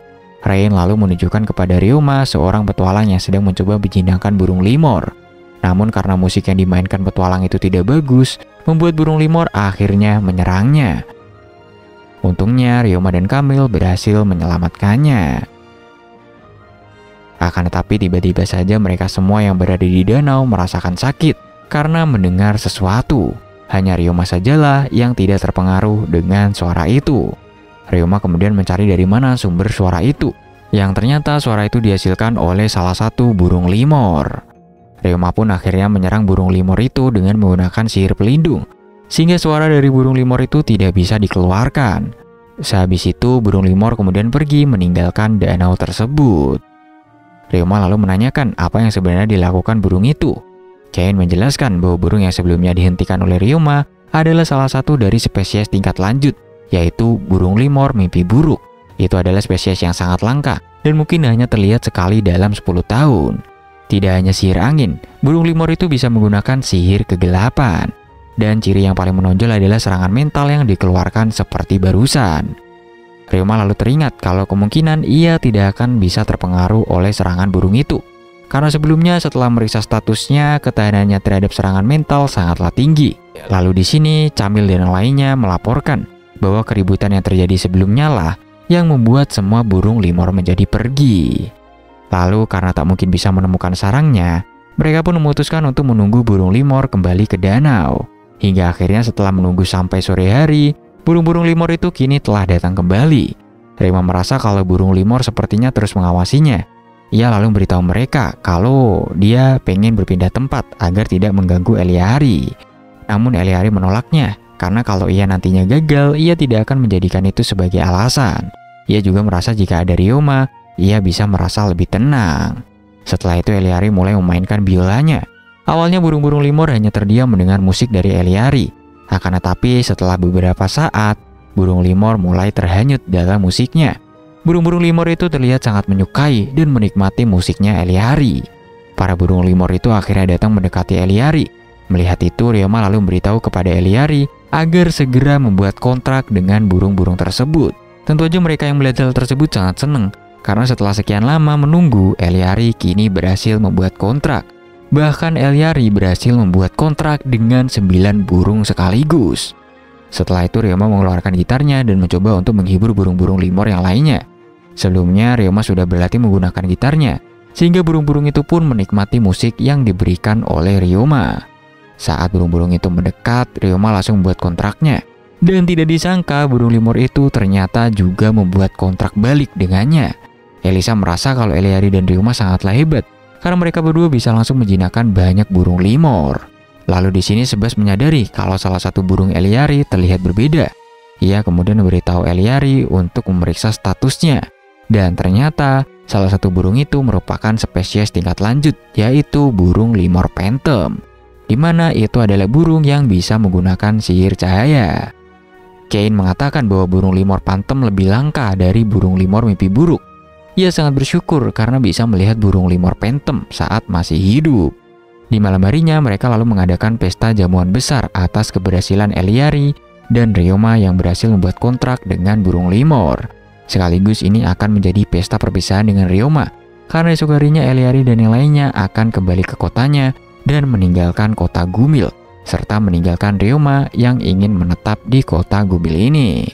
Rain lalu menunjukkan kepada Ryoma seorang petualang yang sedang mencoba menjinakkan burung lemur. Namun karena musik yang dimainkan petualang itu tidak bagus, membuat burung lemur akhirnya menyerangnya. Untungnya Ryoma dan Camille berhasil menyelamatkannya. Akan tetapi tiba-tiba saja mereka semua yang berada di danau merasakan sakit karena mendengar sesuatu. Hanya Ryoma sajalah yang tidak terpengaruh dengan suara itu. Ryoma kemudian mencari dari mana sumber suara itu, yang ternyata suara itu dihasilkan oleh salah satu burung lemur. Ryoma pun akhirnya menyerang burung lemur itu dengan menggunakan sihir pelindung, sehingga suara dari burung lemur itu tidak bisa dikeluarkan. Sehabis itu burung lemur kemudian pergi meninggalkan danau tersebut. Ryoma lalu menanyakan apa yang sebenarnya dilakukan burung itu. Cain menjelaskan bahwa burung yang sebelumnya dihentikan oleh Ryoma adalah salah satu dari spesies tingkat lanjut, yaitu burung lemur mimpi buruk. Itu adalah spesies yang sangat langka dan mungkin hanya terlihat sekali dalam 10 tahun. Tidak hanya sihir angin, burung lemur itu bisa menggunakan sihir kegelapan. Dan ciri yang paling menonjol adalah serangan mental yang dikeluarkan seperti barusan. Ryoma lalu teringat kalau kemungkinan ia tidak akan bisa terpengaruh oleh serangan burung itu. Karena sebelumnya setelah meriksa statusnya, ketahanannya terhadap serangan mental sangatlah tinggi. Lalu di sini Camille dan yang lainnya melaporkan bahwa keributan yang terjadi sebelumnya lah yang membuat semua burung lemur menjadi pergi. Lalu karena tak mungkin bisa menemukan sarangnya, mereka pun memutuskan untuk menunggu burung lemur kembali ke danau. Hingga akhirnya setelah menunggu sampai sore hari, burung-burung lemur itu kini telah datang kembali. Ryoma merasa kalau burung lemur sepertinya terus mengawasinya. Ia lalu memberitahu mereka kalau dia pengen berpindah tempat agar tidak mengganggu Eliari. Namun Eliari menolaknya, karena kalau ia nantinya gagal, ia tidak akan menjadikan itu sebagai alasan. Ia juga merasa jika ada Ryoma, ia bisa merasa lebih tenang. Setelah itu Eliari mulai memainkan biolanya. Awalnya burung-burung lemur hanya terdiam mendengar musik dari Eliari. Akan tetapi setelah beberapa saat, burung lemur mulai terhanyut dalam musiknya. Burung-burung lemur itu terlihat sangat menyukai dan menikmati musiknya Eliari. Para burung lemur itu akhirnya datang mendekati Eliari. Melihat itu, Ryoma lalu memberitahu kepada Eliari agar segera membuat kontrak dengan burung-burung tersebut. Tentu aja mereka yang melihat hal tersebut sangat senang, karena setelah sekian lama menunggu, Eliari kini berhasil membuat kontrak. Bahkan Eliari berhasil membuat kontrak dengan 9 burung sekaligus. Setelah itu Ryoma mengeluarkan gitarnya dan mencoba untuk menghibur burung-burung lemur yang lainnya. Sebelumnya Ryoma sudah berlatih menggunakan gitarnya, sehingga burung-burung itu pun menikmati musik yang diberikan oleh Ryoma. Saat burung-burung itu mendekat, Ryoma langsung membuat kontraknya. Dan tidak disangka burung limor itu ternyata juga membuat kontrak balik dengannya. Elisa merasa kalau Eliari dan Ryoma sangatlah hebat, karena mereka berdua bisa langsung menjinakkan banyak burung limor. Lalu di sini Sebas menyadari kalau salah satu burung Eliari terlihat berbeda. Ia kemudian memberitahu Eliari untuk memeriksa statusnya. Dan ternyata salah satu burung itu merupakan spesies tingkat lanjut, yaitu burung limor phantom, di mana itu adalah burung yang bisa menggunakan sihir cahaya. Kane mengatakan bahwa burung limor phantom lebih langka dari burung limor mimpi buruk. Ia sangat bersyukur karena bisa melihat burung limor phantom saat masih hidup. Di malam harinya mereka lalu mengadakan pesta jamuan besar atas keberhasilan Eliari dan Ryoma yang berhasil membuat kontrak dengan burung limor. Sekaligus ini akan menjadi pesta perpisahan dengan Ryoma, karena esok harinya Eliari dan yang lainnya akan kembali ke kotanya dan meninggalkan kota Gumil, serta meninggalkan Ryoma yang ingin menetap di kota Gumil ini.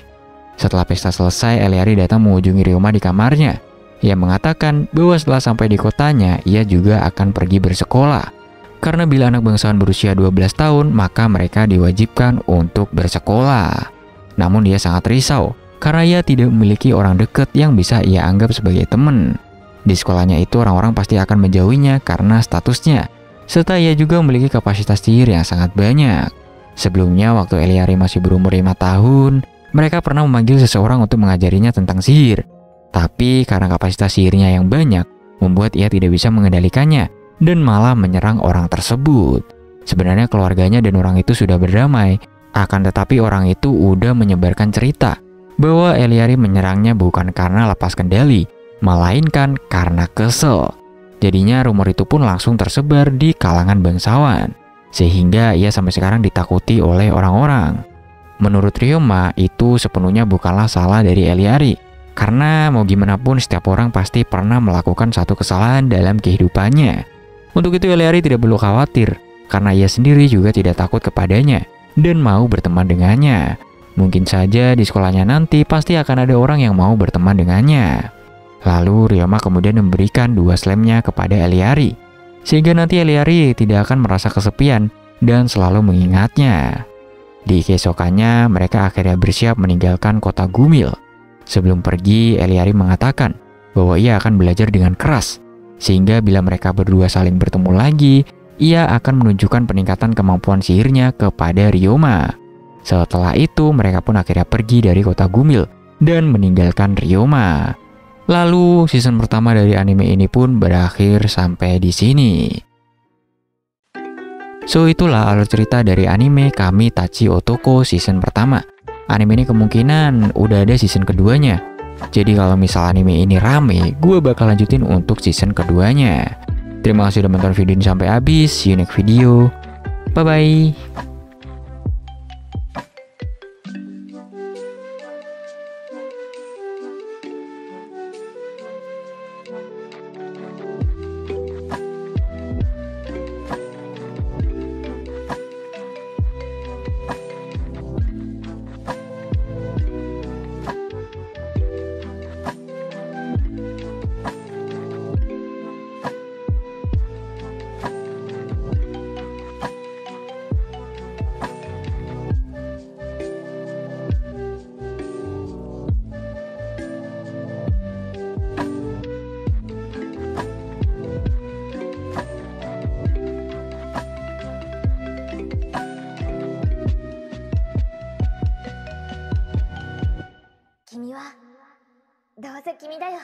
Setelah pesta selesai, Eliari datang mengunjungi Ryoma di kamarnya. Ia mengatakan bahwa setelah sampai di kotanya, ia juga akan pergi bersekolah. Karena bila anak bangsawan berusia 12 tahun, maka mereka diwajibkan untuk bersekolah. Namun dia sangat risau, karena ia tidak memiliki orang dekat yang bisa ia anggap sebagai teman. Di sekolahnya itu orang-orang pasti akan menjauhinya karena statusnya, serta ia juga memiliki kapasitas sihir yang sangat banyak. Sebelumnya waktu Eliari masih berumur 5 tahun, mereka pernah memanggil seseorang untuk mengajarinya tentang sihir. Tapi karena kapasitas sihirnya yang banyak, membuat ia tidak bisa mengendalikannya dan malah menyerang orang tersebut. Sebenarnya keluarganya dan orang itu sudah berdamai, akan tetapi orang itu udah menyebarkan cerita bahwa Eliari menyerangnya bukan karena lepas kendali, melainkan karena kesel. Jadinya rumor itu pun langsung tersebar di kalangan bangsawan, sehingga ia sampai sekarang ditakuti oleh orang-orang. Menurut Ryoma, itu sepenuhnya bukanlah salah dari Eliari, karena mau gimana pun setiap orang pasti pernah melakukan satu kesalahan dalam kehidupannya. Untuk itu Eliari tidak perlu khawatir, karena ia sendiri juga tidak takut kepadanya dan mau berteman dengannya. Mungkin saja di sekolahnya nanti pasti akan ada orang yang mau berteman dengannya. Lalu Ryoma kemudian memberikan 2 slemnya kepada Eliari, sehingga nanti Eliari tidak akan merasa kesepian dan selalu mengingatnya. Di keesokannya mereka akhirnya bersiap meninggalkan kota Gumil. Sebelum pergi, Eliari mengatakan bahwa ia akan belajar dengan keras, sehingga bila mereka berdua saling bertemu lagi, ia akan menunjukkan peningkatan kemampuan sihirnya kepada Ryoma. Setelah itu, mereka pun akhirnya pergi dari kota Gumil dan meninggalkan Ryoma. Lalu, season pertama dari anime ini pun berakhir sampai di sini. So, itulah alur cerita dari anime Kami Tachi Otoko season pertama. Anime ini kemungkinan udah ada season keduanya. Jadi kalau misal anime ini rame, gue bakal lanjutin untuk season keduanya. Terima kasih sudah menonton video ini sampai habis. See you next video. Bye-bye.
Kimi wa どうせ君だよ。